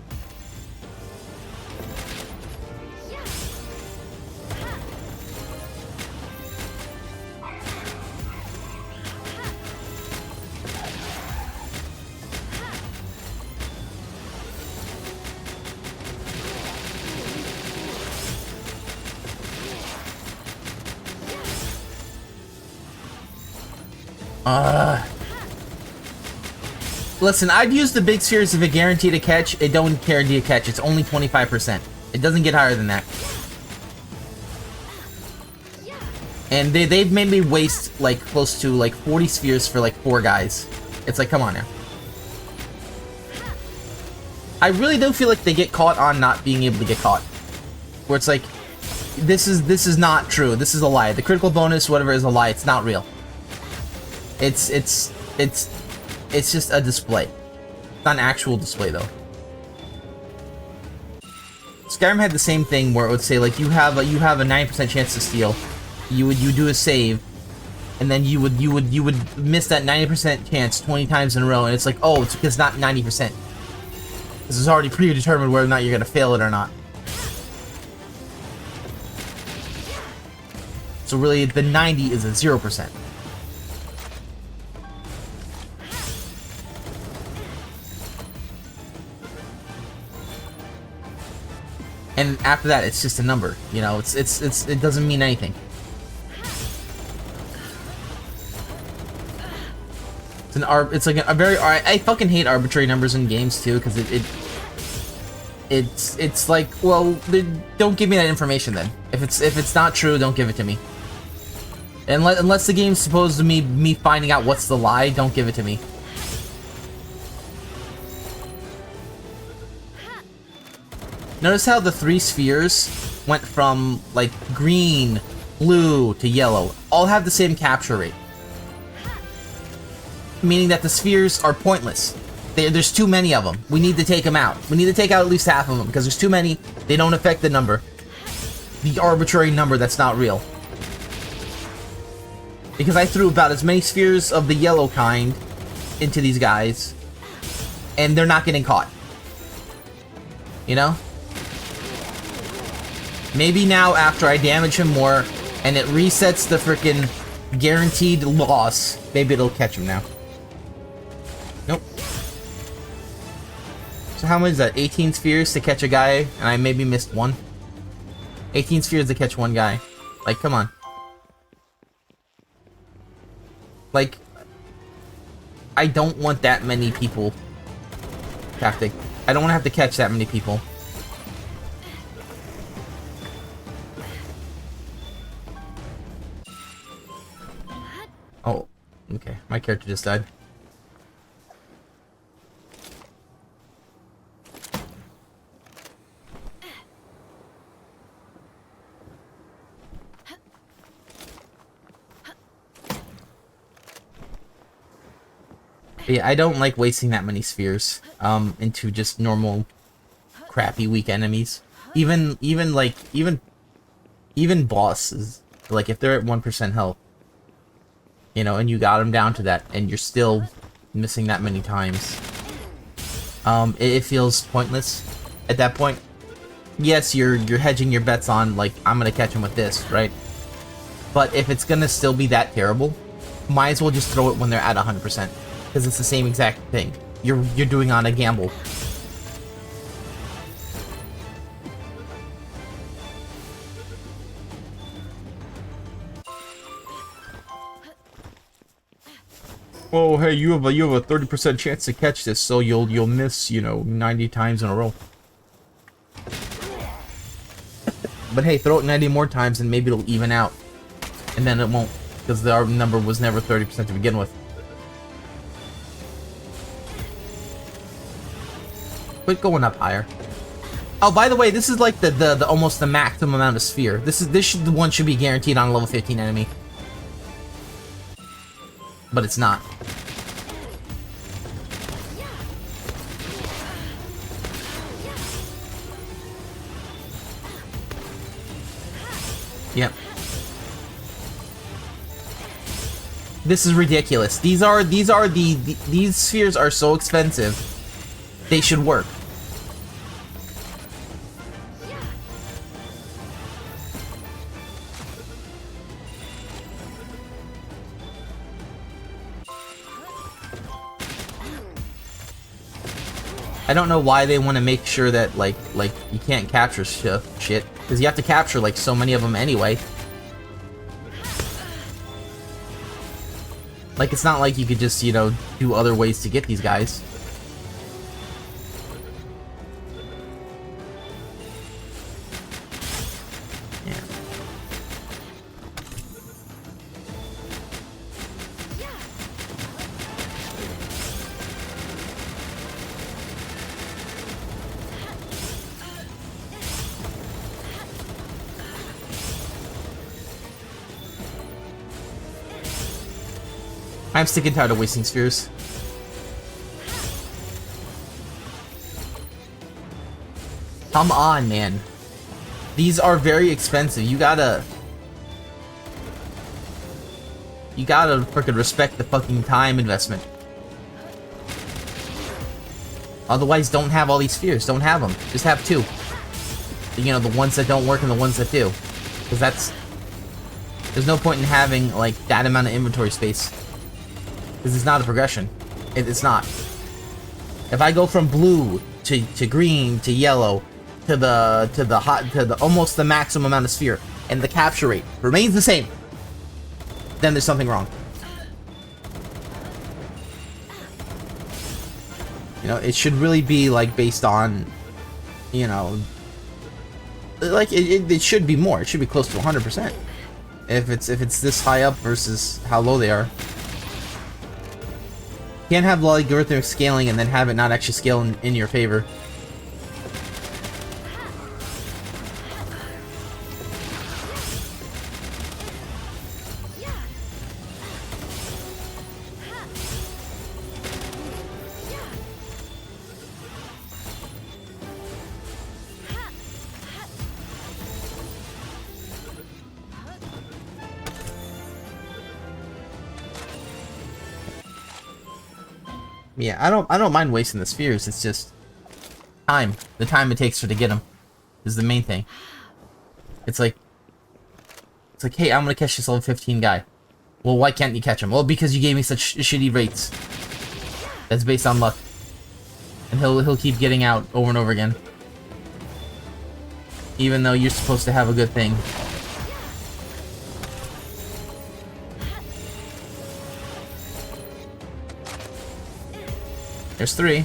[SPEAKER 1] Listen, I'd use the big series if it guaranteed a catch. It don't guarantee a catch. It's only 25%. It doesn't get higher than that. And they've made me waste like close to like 40 spheres for like 4 guys. It's like, come on now. I really do feel like they get caught on not being able to get caught. Where it's like, this is not true. This is a lie. The critical bonus, whatever, is a lie. It's not real. It's just a display. It's not an actual display, though. Skyrim had the same thing where it would say, like, you have a 9% chance to steal. You do a save, and then you would miss that 90% chance 20 times in a row, and it's like, oh, it's because not 90%. This is already predetermined whether or not you're gonna fail it or not. So really, the 90 is a 0%. And after that, it's just a number. You know, it doesn't mean anything. It's like a very. I fucking hate arbitrary numbers in games too, because it's like, well, don't give me that information then. If it's not true, don't give it to me. Unless the game's supposed to me finding out what's the lie, don't give it to me. Notice how the 3 spheres went from, like, green, blue, to yellow. All have the same capture rate. Meaning that the spheres are pointless. There's too many of them. We need to take them out. We need to take out at least half of them, because there's too many. They don't affect the number. The arbitrary number that's not real. Because I threw about as many spheres of the yellow kind into these guys, and they're not getting caught. You know? Maybe now, after I damage him more, and it resets the frickin' guaranteed loss, maybe it'll catch him now. Nope. So how much is that? 18 spheres to catch a guy, and I maybe missed one? 18 spheres to catch one guy. Like, come on. Like, I don't want that many people. Tactic. I don't want to have to catch that many people. Oh, okay. My character just died. Yeah, I don't like wasting that many spheres into just normal crappy weak enemies. Even bosses, like if they're at 1% health, you know, and you got them down to that, and you're still missing that many times, it feels pointless at that point. Yes, you're hedging your bets on, like, I'm gonna catch him with this, right? But if it's gonna still be that terrible, might as well just throw it when they're at 100%. Because it's the same exact thing. You're doing on a gamble. Oh, hey, you have a 30% chance to catch this, so you'll miss, you know, 90 times in a row. But hey, throw it 90 more times and maybe it'll even out. And then it won't, because our number was never 30% to begin with. Quit going up higher. Oh, by the way, this is like the almost the maximum amount of sphere. This one should be guaranteed on a level 15 enemy. But it's not. Yep. This is ridiculous. These spheres are so expensive. They should work. I don't know why they want to make sure that like you can't capture shit, because you have to capture like so many of them anyway. Like, it's not like you could just, you know, do other ways to get these guys. I'm sick and tired of wasting spheres. Come on, man. These are very expensive. You gotta frickin' respect the fucking time investment. Otherwise, don't have all these spheres. Don't have them. Just have 2. You know, the ones that don't work and the ones that do. Because there's no point in having, like, that amount of inventory space. Because it's not a progression. It's not. If I go from blue to green to yellow to almost the maximum amount of sphere, and the capture rate remains the same, then there's something wrong. You know, it should really be like based on, you know, like it should be more. It should be close to 100%. If it's this high up versus how low they are. You can't have logarithmic scaling and then have it not actually scale in your favor. Yeah, I don't mind wasting the spheres. It's just time. The time it takes to get them is the main thing. It's like, hey, I'm gonna catch this level 15 guy. Well, why can't you catch him? Well, because you gave me such shitty rates. That's based on luck. And he'll keep getting out over and over again. Even though you're supposed to have a good thing. There's 3.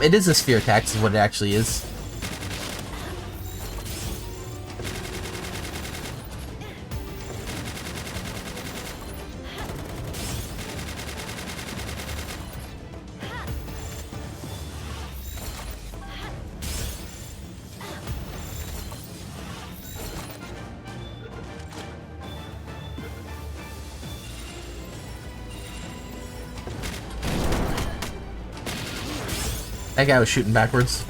[SPEAKER 1] It is a sphere attack, is what it actually is. That guy was shooting backwards.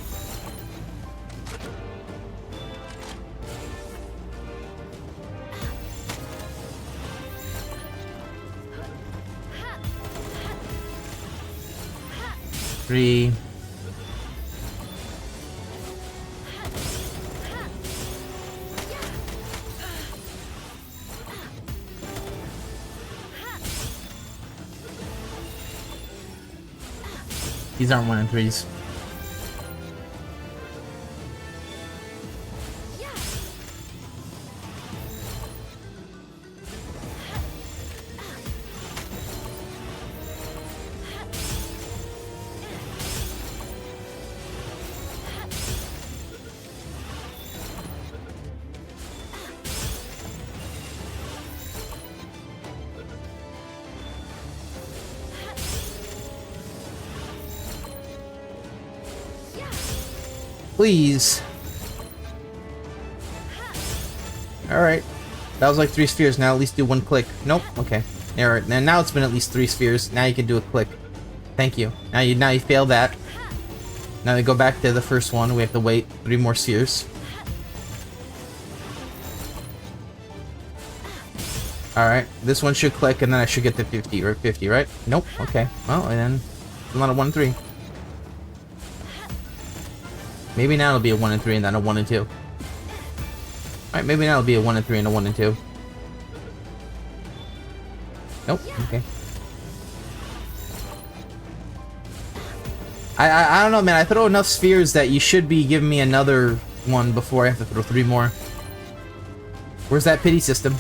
[SPEAKER 1] Three. These aren't 1 and 3s. Please. Alright. That was like 3 spheres. Now at least do 1 click. Nope. Okay. Alright. Now it's been at least 3 spheres. Now you can do a click. Thank you. Now you failed that. Now we go back to the first one. We have to wait 3 more spheres. Alright. This one should click and then I should get to 50 or 50, right? Nope. Okay. Well, and then it's not a 1 and 3. Maybe now it'll be a 1 and 3 and then a 1 and 2. Alright, maybe now it'll be a 1 and 3 and a 1 and 2. Nope, okay. I don't know, man. I throw enough spheres that you should be giving me another one before I have to throw 3 more. Where's that pity system?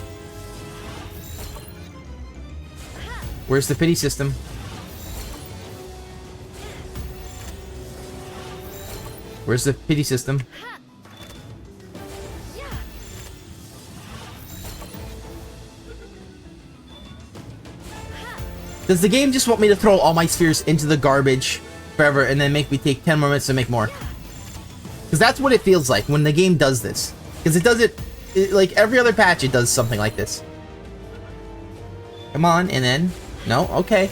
[SPEAKER 1] Where's the pity system? Where's the pity system? Does the game just want me to throw all my spheres into the garbage forever and then make me take 10 more minutes to make more? Because that's what it feels like when the game does this. Because it does it, like every other patch, it does something like this. Come on, and then... No, okay.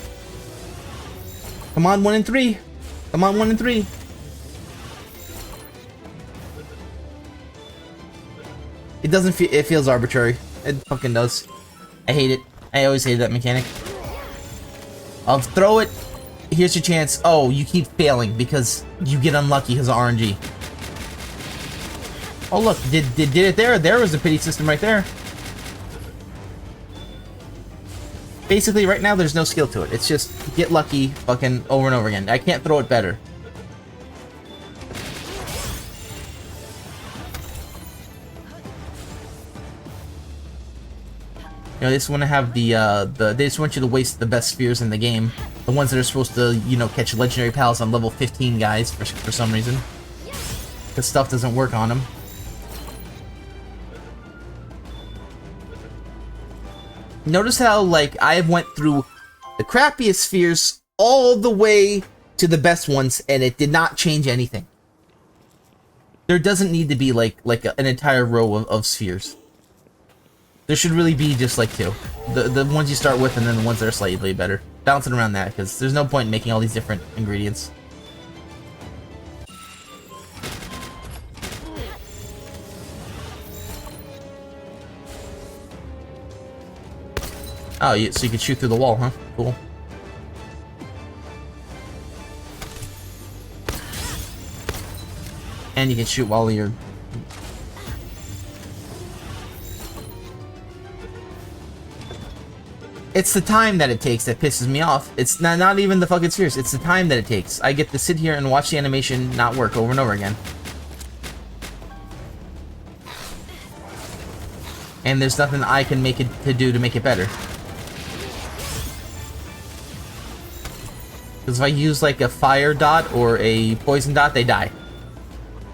[SPEAKER 1] Come on, 1 and 3. Come on, 1 and 3. It doesn't feel... It feels arbitrary. It fucking does. I hate it. I always hated that mechanic. I'll throw it. Here's your chance. Oh, you keep failing because you get unlucky because of RNG. Oh, look. Did it there? There was a pity system right there. Basically, right now, there's no skill to it. It's just get lucky fucking over and over again. I can't throw it better. You know, they just want to have they just want you to waste the best spheres in the game. The ones that are supposed to, you know, catch legendary pals on level 15 guys for some reason. Because stuff doesn't work on them. Notice how, like, I went through the crappiest spheres all the way to the best ones, and it did not change anything. There doesn't need to be, like an entire row of spheres. There should really be just like 2. The ones you start with and then the ones that are slightly better. Bouncing around that, because there's no point in making all these different ingredients. Oh, so you can shoot through the wall, huh? Cool. And you can shoot while you're... It's the time that it takes that pisses me off. It's not even the fucking spheres, it's the time that it takes. I get to sit here and watch the animation not work over and over again. And there's nothing I can make it to do to make it better. Because if I use like a fire dot or a poison dot, they die.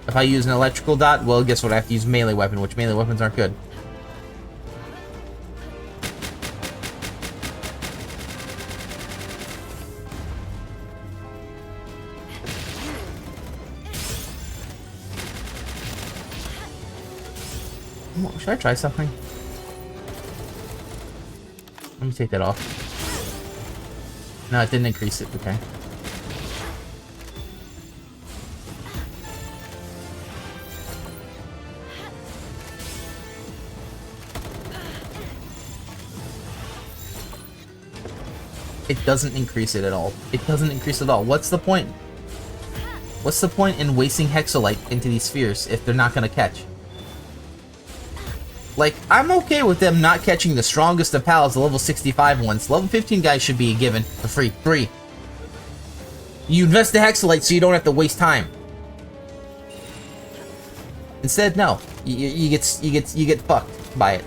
[SPEAKER 1] If I use an electrical dot, well, guess what? I have to use melee weapon, which melee weapons aren't good. Should I try something? Let me take that off. No, it didn't increase it. Okay. It doesn't increase it at all. It doesn't increase at all. What's the point? What's the point in wasting Hexalite into these spheres if they're not gonna catch? Like, I'm okay with them not catching the strongest of pals, the level 65 ones. Level 15 guys should be given for free. Free. You invest the Hexalite so you don't have to waste time. Instead, no. You get fucked by it.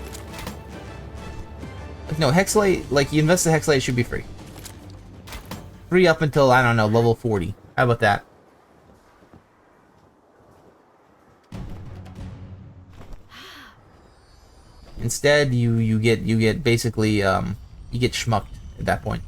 [SPEAKER 1] No, Hexalite, like, you invest the Hexalite, it should be free. Free up until, I don't know, level 40. How about that? Instead, you get basically you get schmucked at that point.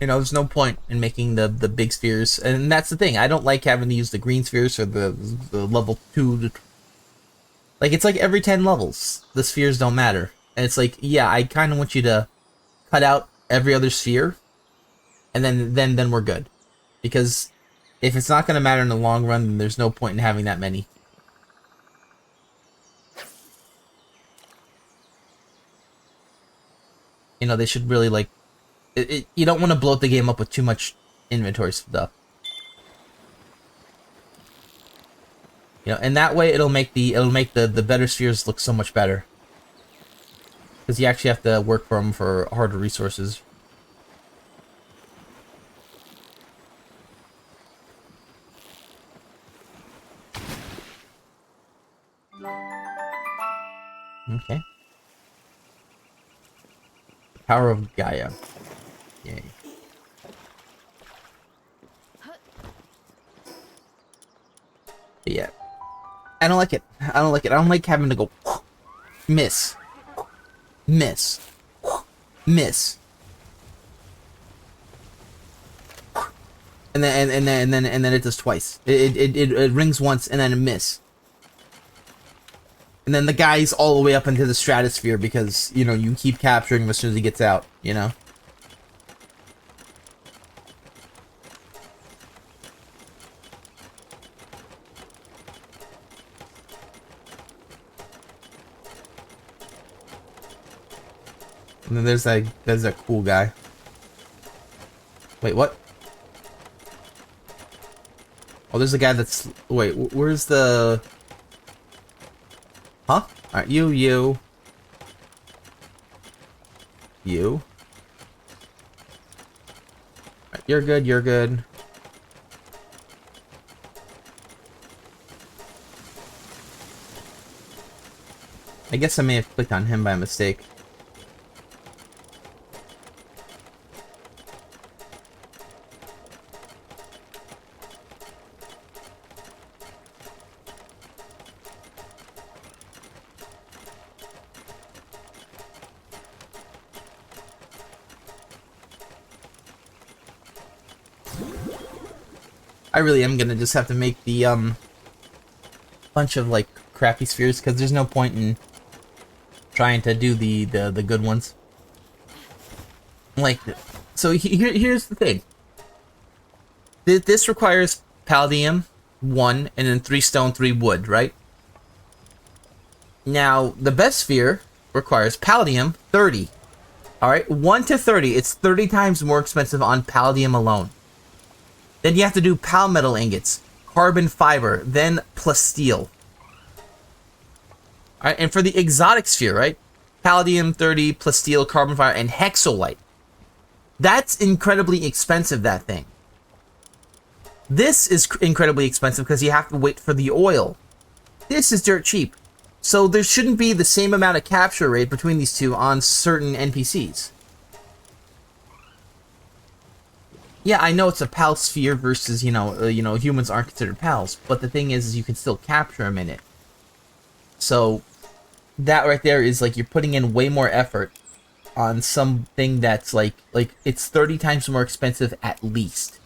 [SPEAKER 1] You know, there's no point in making the big spheres, and that's the thing. I don't like having to use the green spheres or the level 2. Like, it's like every 10 levels, the spheres don't matter, and it's like, yeah, I kind of want you to cut out every other sphere. And then we're good. Because if it's not going to matter in the long run, then there's no point in having that many. You know, they should really, like... you don't want to bloat the game up with too much inventory stuff. You know, and that way it'll make the better spheres look so much better. Because you actually have to work for them for harder resources. Okay. Power of Gaia. Yay. But yeah. I don't like it. I don't like it. I don't like having to go miss. Miss. Miss. And then it does twice. It rings once and then a miss. And then the guy's all the way up into the stratosphere because, you know, you keep capturing him as soon as he gets out, you know? And then there's that cool guy. Wait, what? Oh, there's a guy that's... Wait, where's the... Huh? Alright, you. Right, you're good. I guess I may have clicked on him by mistake. I really am gonna just have to make the bunch of like crappy spheres because there's no point in trying to do the good ones. Like, so here's the thing. This requires palladium 1, and then 3 stone, 3 wood, right? Now, the best sphere requires palladium 30. Alright, 1 to 30. It's 30 times more expensive on palladium alone. Then you have to do palmetal ingots, carbon fiber, then plasteel. Alright, and for the exotic sphere, right? Palladium 30, plasteel, carbon fiber, and hexolite. That's incredibly expensive, that thing. This is incredibly expensive because you have to wait for the oil. This is dirt cheap. So there shouldn't be the same amount of capture rate between these two on certain NPCs. Yeah, I know it's a pal sphere versus, humans aren't considered pals, but the thing is you can still capture them in it. So that right there is like you're putting in way more effort on something that's like it's 30 times more expensive at least.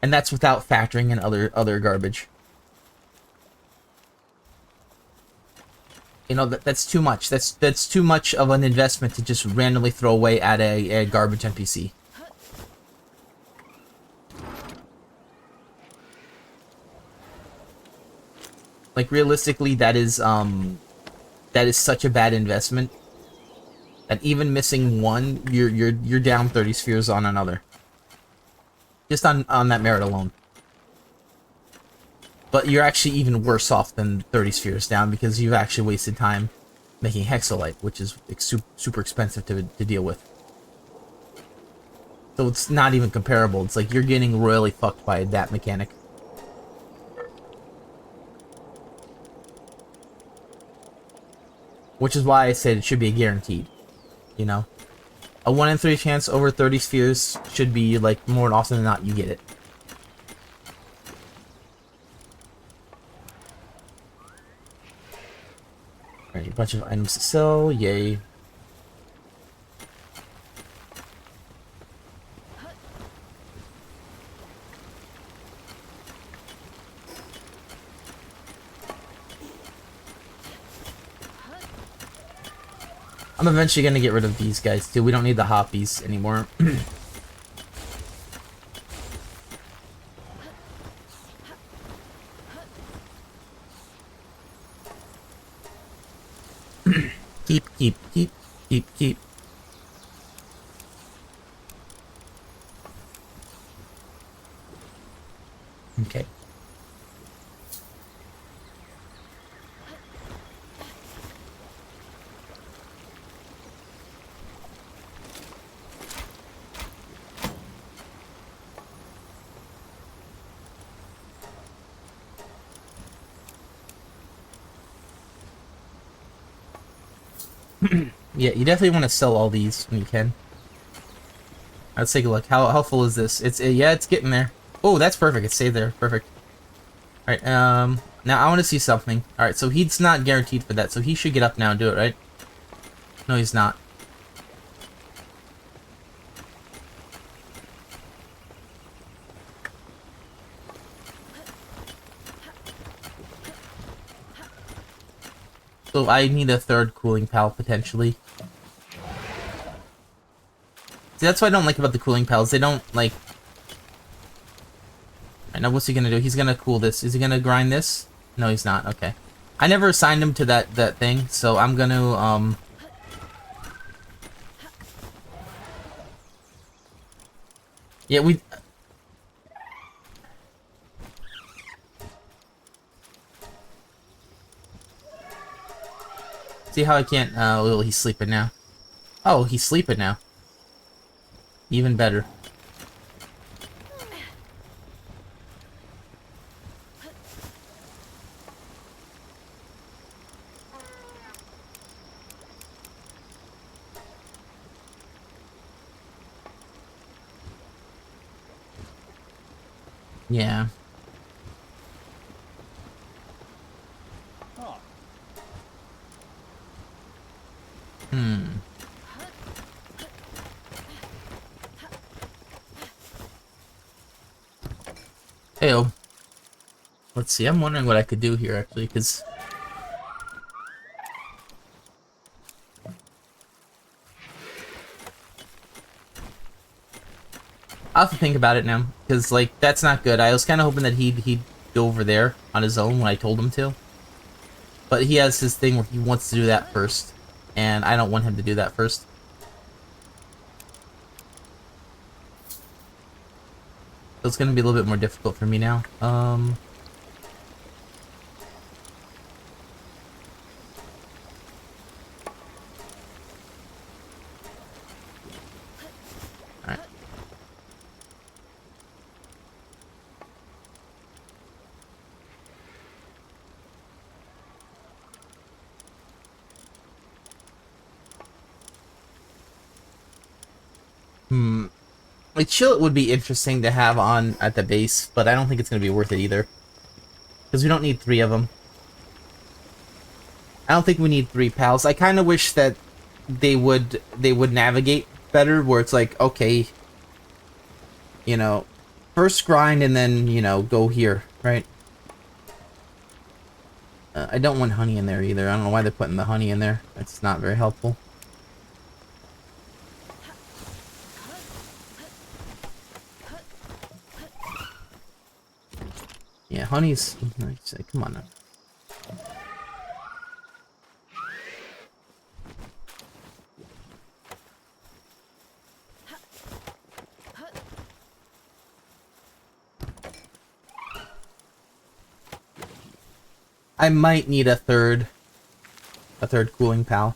[SPEAKER 1] And that's without factoring in other garbage. That's too much. That's too much of an investment to just randomly throw away at a garbage NPC. Like realistically, that is such a bad investment that even missing one, you're down 30 spheres on another. Just on that merit alone. But you're actually even worse off than 30 spheres down because you've actually wasted time making hexolite, which is super expensive to deal with. So it's not even comparable. It's like you're getting royally fucked by that mechanic. Which is why I said it should be a guaranteed. A 1 in 3 chance over 30 spheres should be like more often than not you get it. Alright, a bunch of items to sell, yay. I'm eventually gonna get rid of these guys too. We don't need the hoppies anymore. Keep. Okay. Yeah, you definitely want to sell all these when you can. Let's take a look. How full is this? Yeah, it's getting there. Oh, that's perfect. It stayed there. Perfect. All right. Now I want to see something. All right. So he's not guaranteed for that. So he should get up now and do it, right? No, he's not. So I need a third cooling pal potentially. See, that's what I don't like about the cooling pals. They don't like. Alright, now what's he gonna do? He's gonna cool this. Is he gonna grind this? No, he's not. Okay. I never assigned him to that thing, so I'm gonna Yeah, we. See how I can't. Well, he's sleeping now. Oh, he's sleeping now. Even better. Yeah. Heyo. Let's see, I'm wondering what I could do here, actually, because... I'll have to think about it now, because, like, that's not good. I was kind of hoping that he'd go over there on his own when I told him to. But he has his thing where he wants to do that first, and I don't want him to do that first. So it's going to be a little bit more difficult for me now. Alright. Like, Chillet would be interesting to have on at the base, but I don't think it's going to be worth it either. Because we don't need 3 of them. I don't think we need 3 pals. I kind of wish that they would navigate better, where it's like, okay, you know, first grind and then, you know, go here, right? I don't want honey in there either. I don't know why they're putting the honey in there. It's not very helpful. Yeah, honey's... Come on now. I might need a third cooling pal.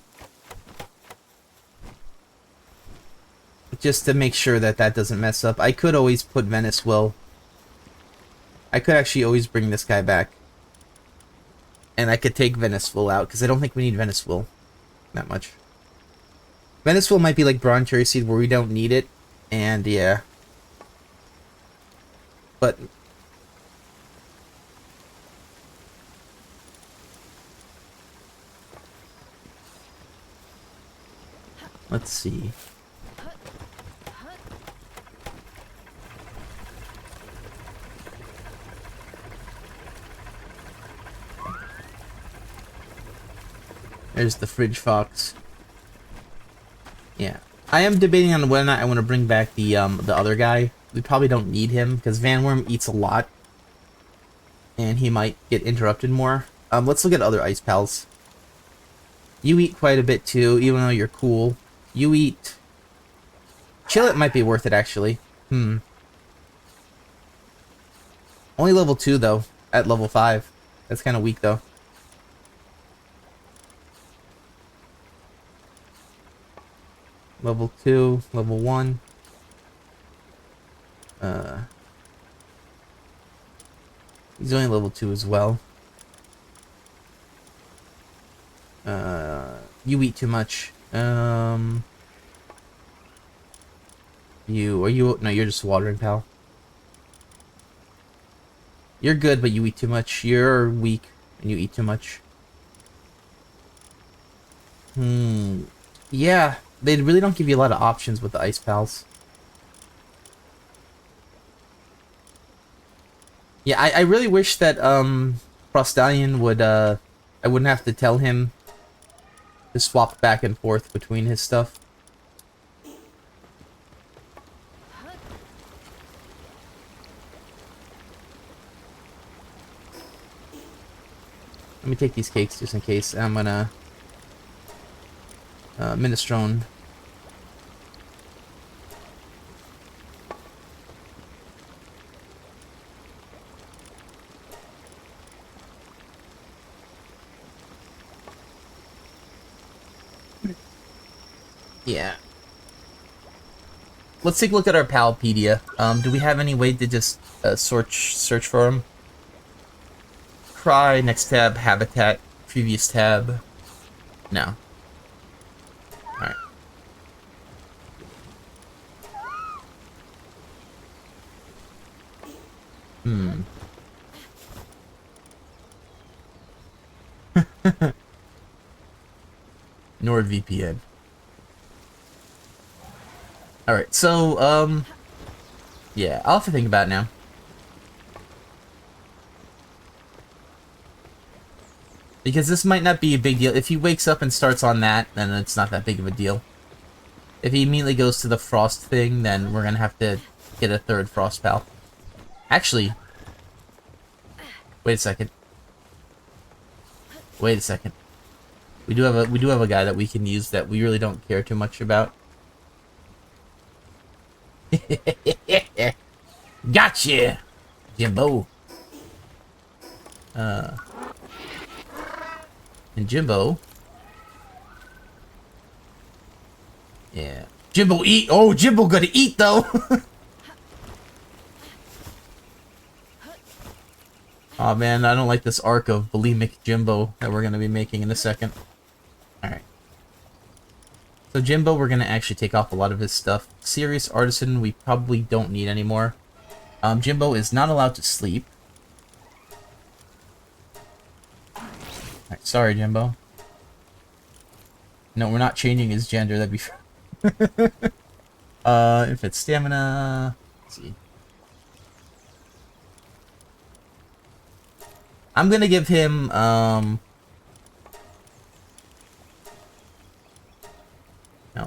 [SPEAKER 1] Just to make sure that that doesn't mess up. I could always put Venice Will. I could actually always bring this guy back. And I could take Veniceville out, because I don't think we need Veniceville that much. Veniceville might be like Bronze Cherry Seed, where we don't need it, and yeah. But... let's see. There's the Fridge Fox. Yeah. I am debating on whether or not I want to bring back the other guy. We probably don't need him, because Van Worm eats a lot. And he might get interrupted more. Let's look at other ice pals. You eat quite a bit too, even though you're cool. You eat... Chillet might be worth it, actually. Only level 2, though, at level 5. That's kind of weak, though. Level 2, level 1. He's only level 2 as well. You eat too much. No, you're just watering, pal. You're good, but you eat too much. You're weak, and you eat too much. Yeah. They really don't give you a lot of options with the ice pals. Yeah, I really wish that Frostallion would I wouldn't have to tell him to swap back and forth between his stuff. Let me take these cakes just in case. I'm gonna minestrone. Yeah. Let's take a look at our Palpedia. Do we have any way to just search for him? Cry, next tab, habitat, previous tab. No. Alright. NordVPN. Alright, so, yeah, I'll have to think about it now. Because this might not be a big deal. If he wakes up and starts on that, then it's not that big of a deal. If he immediately goes to the frost thing, then we're gonna have to get a third frost pal. Actually, wait a second. Wait a second. We do have a guy that we can use that we really don't care too much about. Gotcha, Jimbo. And Jimbo. Yeah. Jimbo eat. Oh, Jimbo gonna eat though. Oh man, I don't like this arc of bulimic Jimbo that we're gonna be making in a second. Alright. So Jimbo, we're gonna actually take off a lot of his stuff. Serious Artisan, we probably don't need anymore. Jimbo is not allowed to sleep. Alright, sorry, Jimbo. No, we're not changing his gender, that'd be... Infinite stamina... Let's see. I'm gonna give him,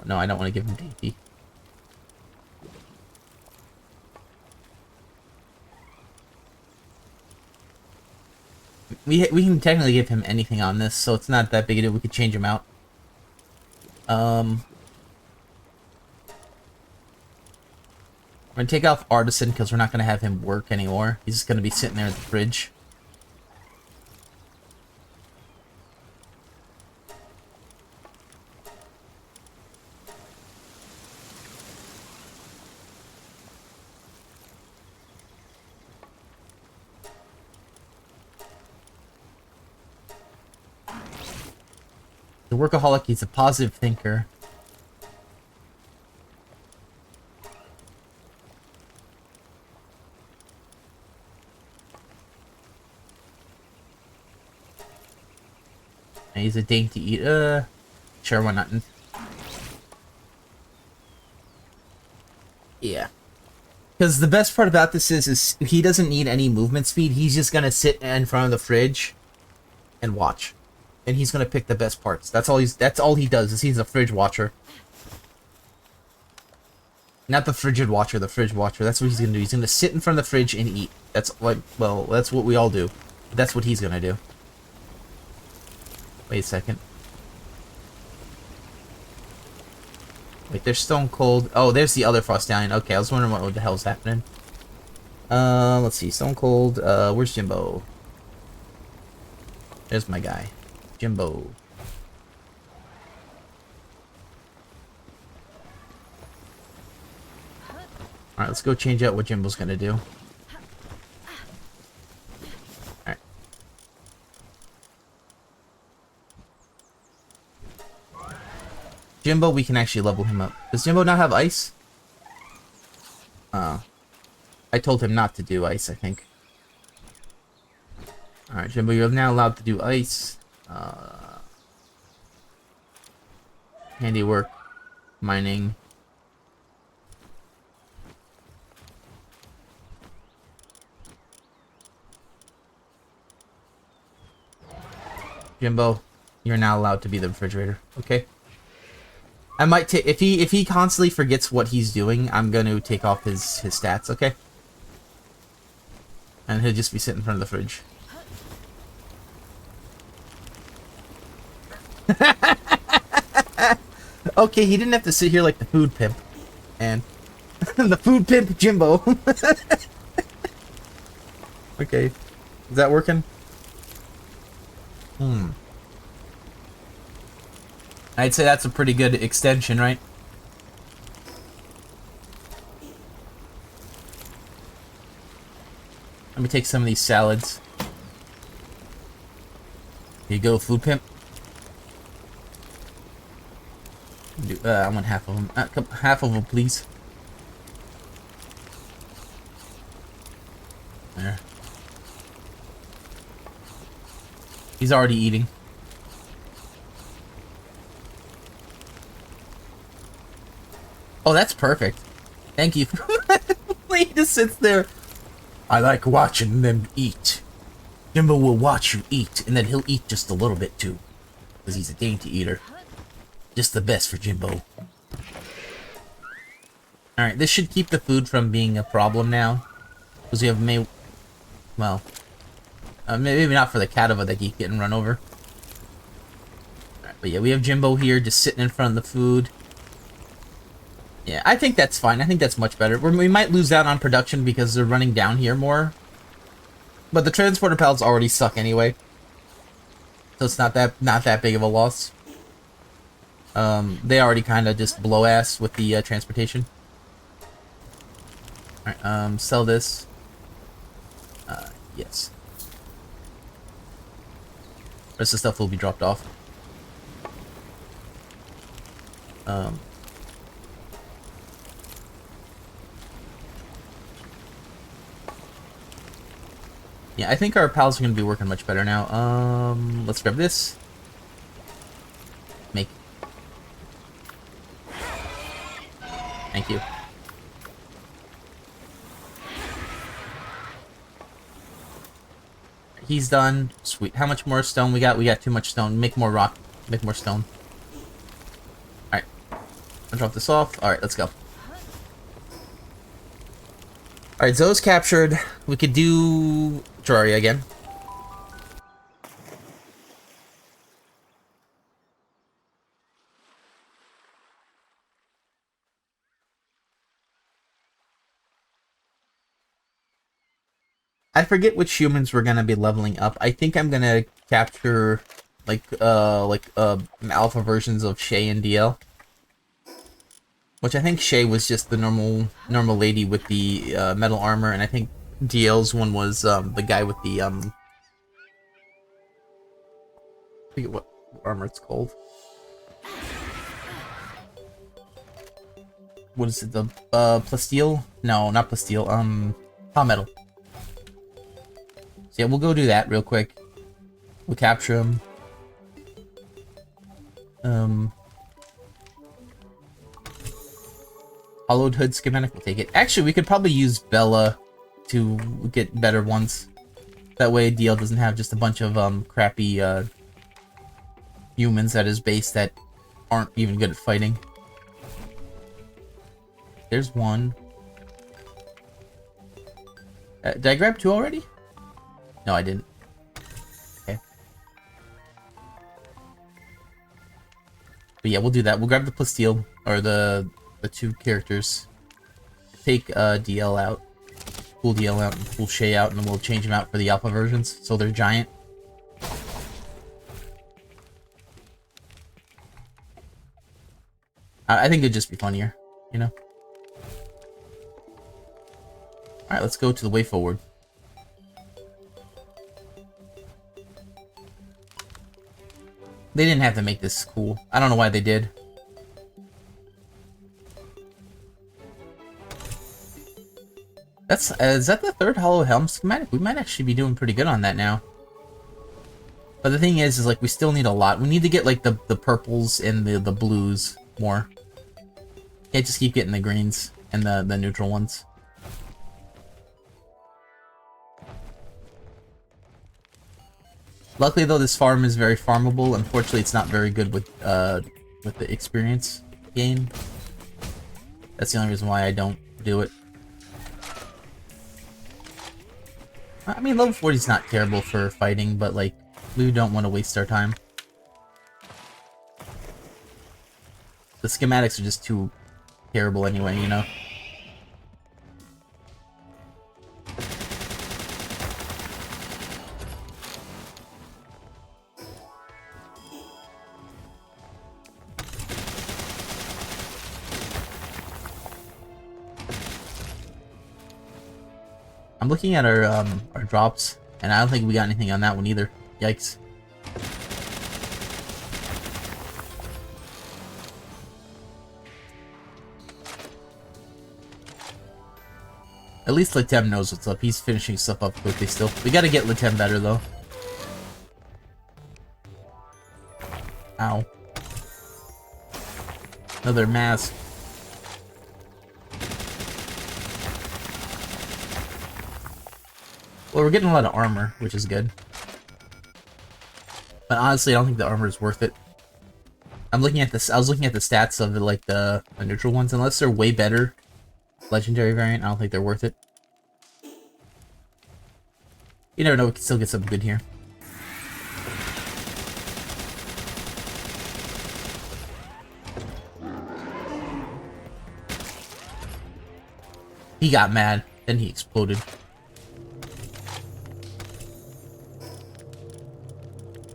[SPEAKER 1] No, I don't want to give him dainty. We can technically give him anything on this, so it's not that big a deal. We could change him out. We're gonna take off Artisan because we're not gonna have him work anymore. He's just gonna be sitting there at the fridge. The workaholic, he's a positive thinker. And he's a dainty eater. Sure, why not? Yeah. Because the best part about this is he doesn't need any movement speed. He's just gonna sit in front of the fridge and watch. And he's gonna pick the best parts. That's all he does, is he's a fridge watcher. Not the frigid watcher, the fridge watcher. That's what he's gonna do. He's gonna sit in front of the fridge and eat. That's like, well, that's what we all do. That's what he's gonna do. Wait a second. Wait, there's Stone Cold. Oh, there's the other Frost Stallion. Okay, I was wondering what the hell's happening. Let's see. Stone Cold. Where's Jimbo? There's my guy. Jimbo. Alright, let's go change out what Jimbo's gonna do. Alright. Jimbo, we can actually level him up. Does Jimbo not have ice? I told him not to do ice, I think. Alright, Jimbo, you're now allowed to do ice. Handiwork, mining. Jimbo, you're now allowed to be the refrigerator. Okay. I might take if he constantly forgets what he's doing, I'm gonna take off his stats, okay? And he'll just be sitting in front of the fridge. Okay, he didn't have to sit here like the food pimp. And the food pimp Jimbo. Okay. Is that working? I'd say that's a pretty good extension, right? Let me take some of these salads. Here you go, food pimp. I want half of them. Half of them, please. There. He's already eating. Oh, that's perfect. Thank you. He just sits there. I like watching them eat. Jimbo will watch you eat, and then he'll eat just a little bit too. Because he's a dainty eater. Just the best for Jimbo. Alright, this should keep the food from being a problem now. Because we have well, maybe not for the Catova that keep getting run over. Alright, but yeah, we have Jimbo here just sitting in front of the food. Yeah, I think that's fine. I think that's much better. We might lose out on production because they're running down here more. But the transporter pallets already suck anyway. So it's not that big of a loss. They already kind of just blow ass with the transportation. Alright, sell this. Yes. Rest of the stuff will be dropped off. Yeah, I think our pals are going to be working much better now. Let's grab this. Make. Thank you. He's done. Sweet. How much more stone we got? We got too much stone. Make more rock. Make more stone. Alright. I'll drop this off. Alright, let's go. Alright, Zoe's captured. We could do Terraria again. I forget which humans we're gonna be leveling up. I think I'm gonna capture alpha versions of Shay and DL. Which I think Shay was just the normal lady with the metal armor, and I think DL's one was the guy with the I forget what armor it's called. What is it? The plasteel? No, not plasteel. Palmetal. So yeah, we'll go do that real quick. We'll capture him. Hollowed hood schematic, we'll take it. Actually, we could probably use Bella to get better ones. That way DL doesn't have just a bunch of crappy humans at his base that aren't even good at fighting. There's one. Did I grab two already? No, I didn't. Okay. But yeah, we'll do that. We'll grab the plasteel, or the two characters. Take DL out. Pull DL out and pull Shay out, and then we'll change them out for the alpha versions, so they're giant. I think it'd just be funnier, you know? Alright, let's go to the way forward. They didn't have to make this cool. I don't know why they did. Is that the third Hollow Helm schematic? We might actually be doing pretty good on that now. But the thing is like, we still need a lot. We need to get, like, the purples and the blues more. Can't just keep getting the greens and the neutral ones. Luckily, though, this farm is very farmable. Unfortunately, it's not very good with the experience gain. That's the only reason why I don't do it. I mean, level 40 is not terrible for fighting, but, like, we don't want to waste our time. The schematics are just too terrible anyway, you know? I'm looking at our drops, and I don't think we got anything on that one either. Yikes. At least Latem knows what's up. He's finishing stuff up quickly still. We gotta get Latem better, though. Ow. Another mask. Well, we're getting a lot of armor, which is good. But honestly, I don't think the armor is worth it. I'm looking at this. I was looking at the stats of like the neutral ones. Unless they're way better legendary variant. I don't think they're worth it. You never know, we can still get something good here. He got mad, then he exploded.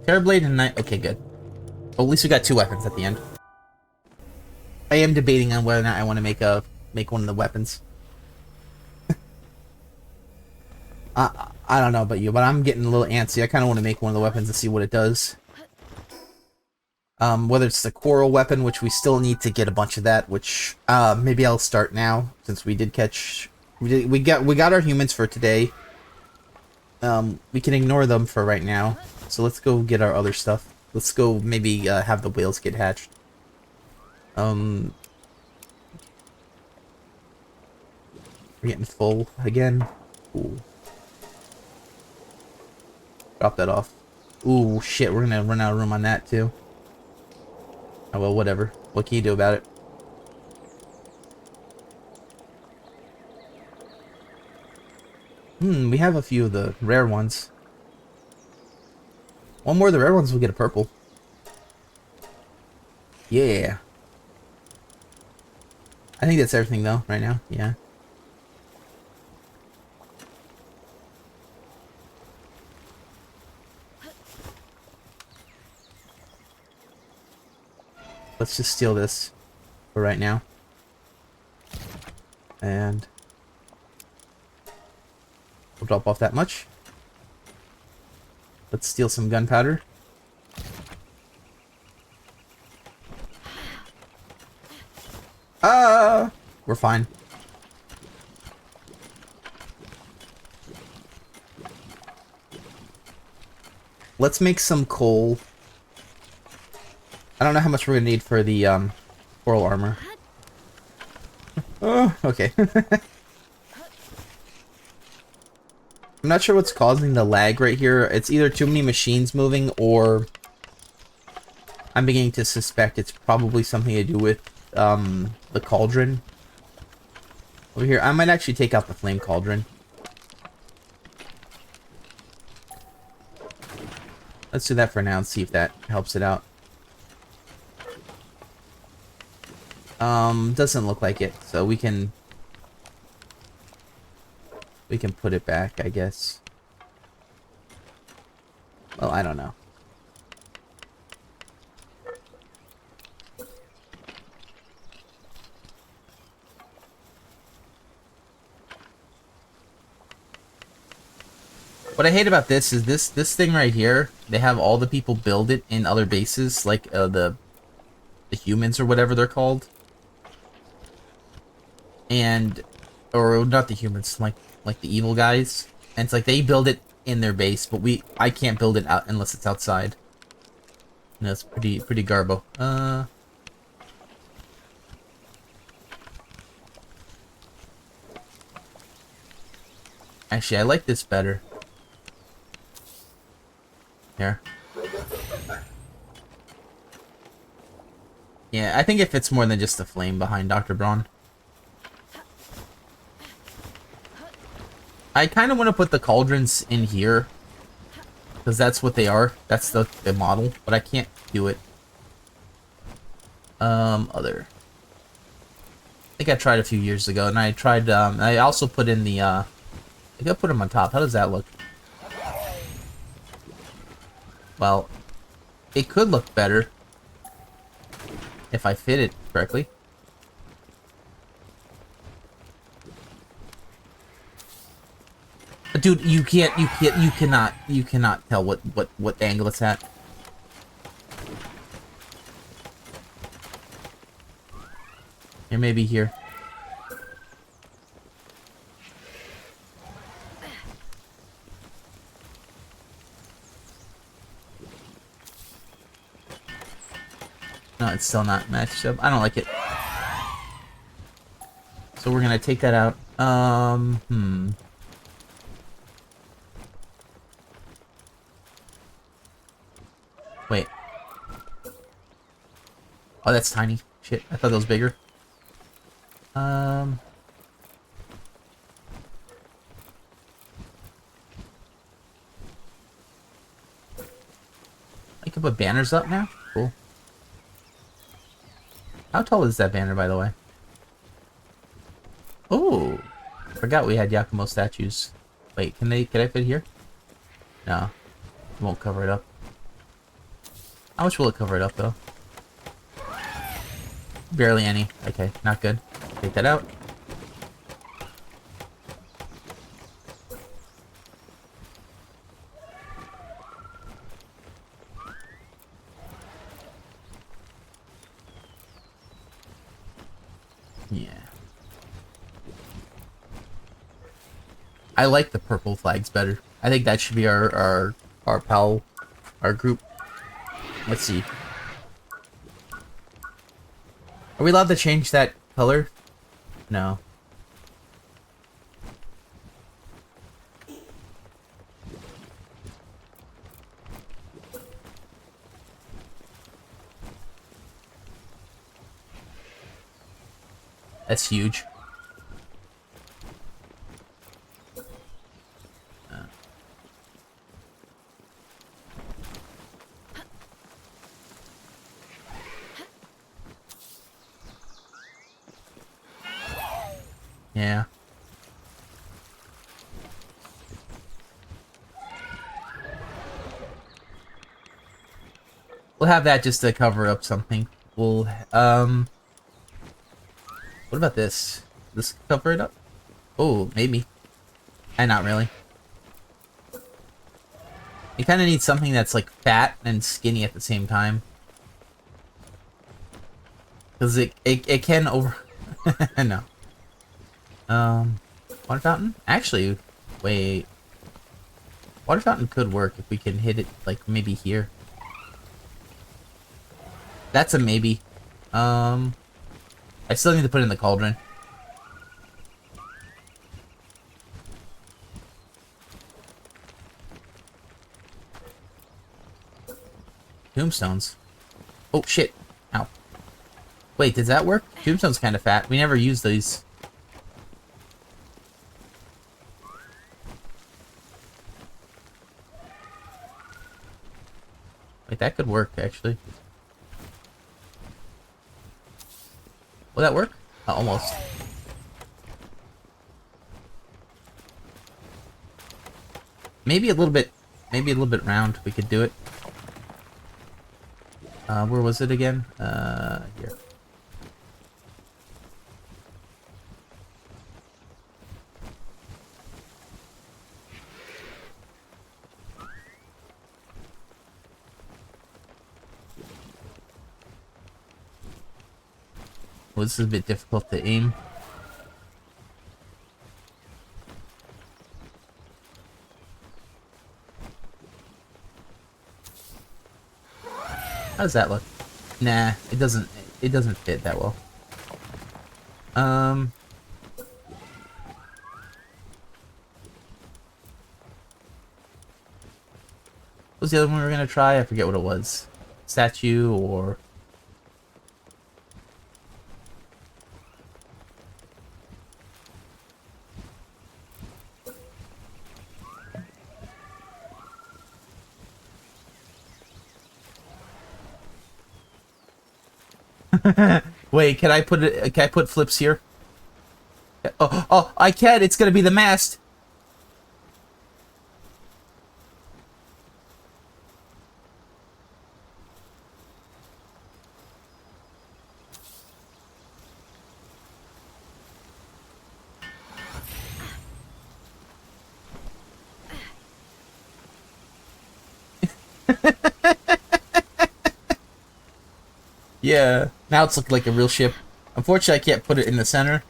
[SPEAKER 1] Terrorblade and Knight. Okay, good. Well, at least we got 2 weapons at the end. I am debating on whether or not I want to make one of the weapons. I don't know about you, but I'm getting a little antsy. I kind of want to make one of the weapons and see what it does. Whether it's the coral weapon, which we still need to get a bunch of that, which maybe I'll start now since we did catch. We got our humans for today. We can ignore them for right now. So let's go get our other stuff. Let's go maybe have the whales get hatched. We're getting full again. Ooh. Drop that off. Ooh, shit, we're gonna run out of room on that too. Oh well, whatever. What can you do about it? We have a few of the rare ones. One more of the rare ones, we'll get a purple. Yeah. I think that's everything though, right now. Yeah. Let's just steal this for right now. And we'll drop off that much. Let's steal some gunpowder. We're fine. Let's make some coal. I don't know how much we're gonna need for the coral armor. Oh, okay. I'm not sure what's causing the lag right here. It's either too many machines moving, or I'm beginning to suspect it's probably something to do with the cauldron over here. I might actually take out the flame cauldron. Let's do that for now and see if that helps it out. Doesn't look like it, so we can put it back, I guess. Well, I don't know. What I hate about this is this thing right here. They have all the people build it in other bases, like the humans or whatever they're called. And or not the humans, like the evil guys. And it's like they build it in their base, but I can't build it out unless it's outside. And that's pretty garbo. Actually, I like this better. Here. Yeah, I think it fits more than just the flame behind Dr. Braun. I kind of want to put the cauldrons in here, because that's what they are. That's the model, but I can't do it. Other. I think I tried a few years ago, and I tried, I also put in the, I think I put them on top. How does that look? Well, it could look better if I fit it correctly. Dude, you cannot tell what angle it's at. Here, maybe here. No, it's still not matched up. I don't like it. So we're gonna take that out. Wait. Oh, that's tiny. Shit, I thought that was bigger. I can put banners up now? Cool. How tall is that banner, by the way? Oh, forgot we had Yakumo statues. Wait, can I fit here? No, it won't cover it up. How much will it cover it up, though? Barely any. Okay, not good. Take that out. Yeah. I like the purple flags better. I think that should be our group. Let's see. Are we allowed to change that color? No. That's huge. Yeah. We'll have that just to cover up something. We'll, what about this? This cover it up? Oh, maybe. And not really. You kind of need something that's like fat and skinny at the same time. Because it can over... No. Water fountain? Actually, wait. Water fountain could work if we can hit it, like, maybe here. That's a maybe. I still need to put it in the cauldron. Tombstones. Oh, shit. Ow. Wait, does that work? Tombstone's kind of fat. We never use these. Wait, that could work, actually. Will that work? Almost. Maybe a little bit round. We could do it. Where was it again? Here. Well, this is a bit difficult to aim. How does that look? Nah, it doesn't fit that well. What was the other one we were gonna try? I forget what it was. Statue or... Wait, can I put it? Can I put flips here? Oh, I can. It's gonna be the mast. Yeah, now it's looking like a real ship. Unfortunately, I can't put it in the center.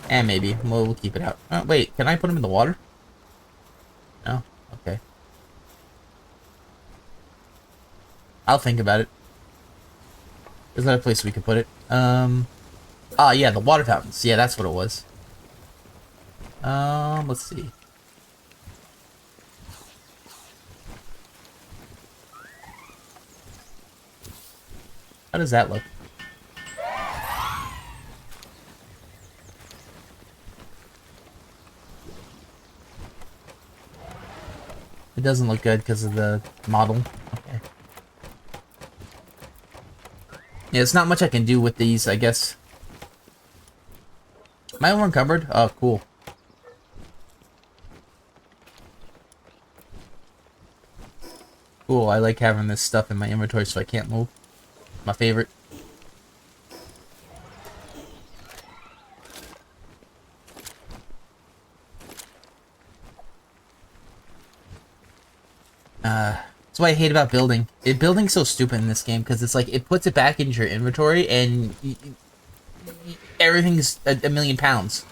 [SPEAKER 1] And maybe. We'll keep it out. Wait, can I put them in the water? No? Okay. I'll think about it. There's another place we could put it. Ah, yeah, the water fountains. Yeah, that's what it was. Let's see. How does that look? It doesn't look good because of the model. Okay. Yeah, it's not much I can do with these, I guess. Am I over-encumbered? Oh, cool. Cool, I like having this stuff in my inventory so I can't move. My favorite. That's what I hate about building. Building's so stupid in this game because it's like it puts it back into your inventory and everything's a million pounds.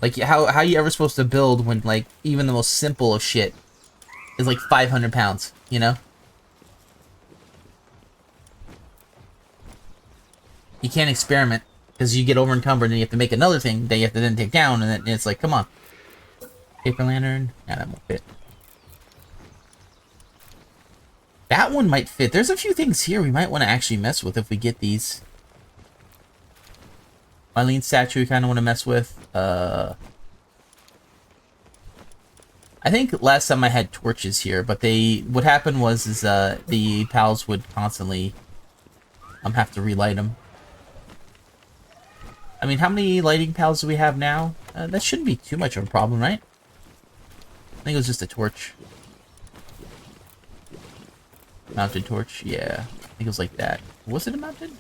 [SPEAKER 1] Like how you ever supposed to build when like even the most simple of shit is like 500 pounds, you know? You can't experiment because you get over encumbered and you have to make another thing that you have to then take down, and then it's like, come on. Paper lantern? Yeah, that won't fit. That one might fit. There's a few things here we might want to actually mess with if we get these. Marlene statue we kind of want to mess with. I think last time I had torches here, but what happened was the pals would constantly have to relight them. I mean, how many lighting pals do we have now? That shouldn't be too much of a problem, right? I think it was just a torch. Mounted torch, yeah. I think it was like that. Was it a mounted?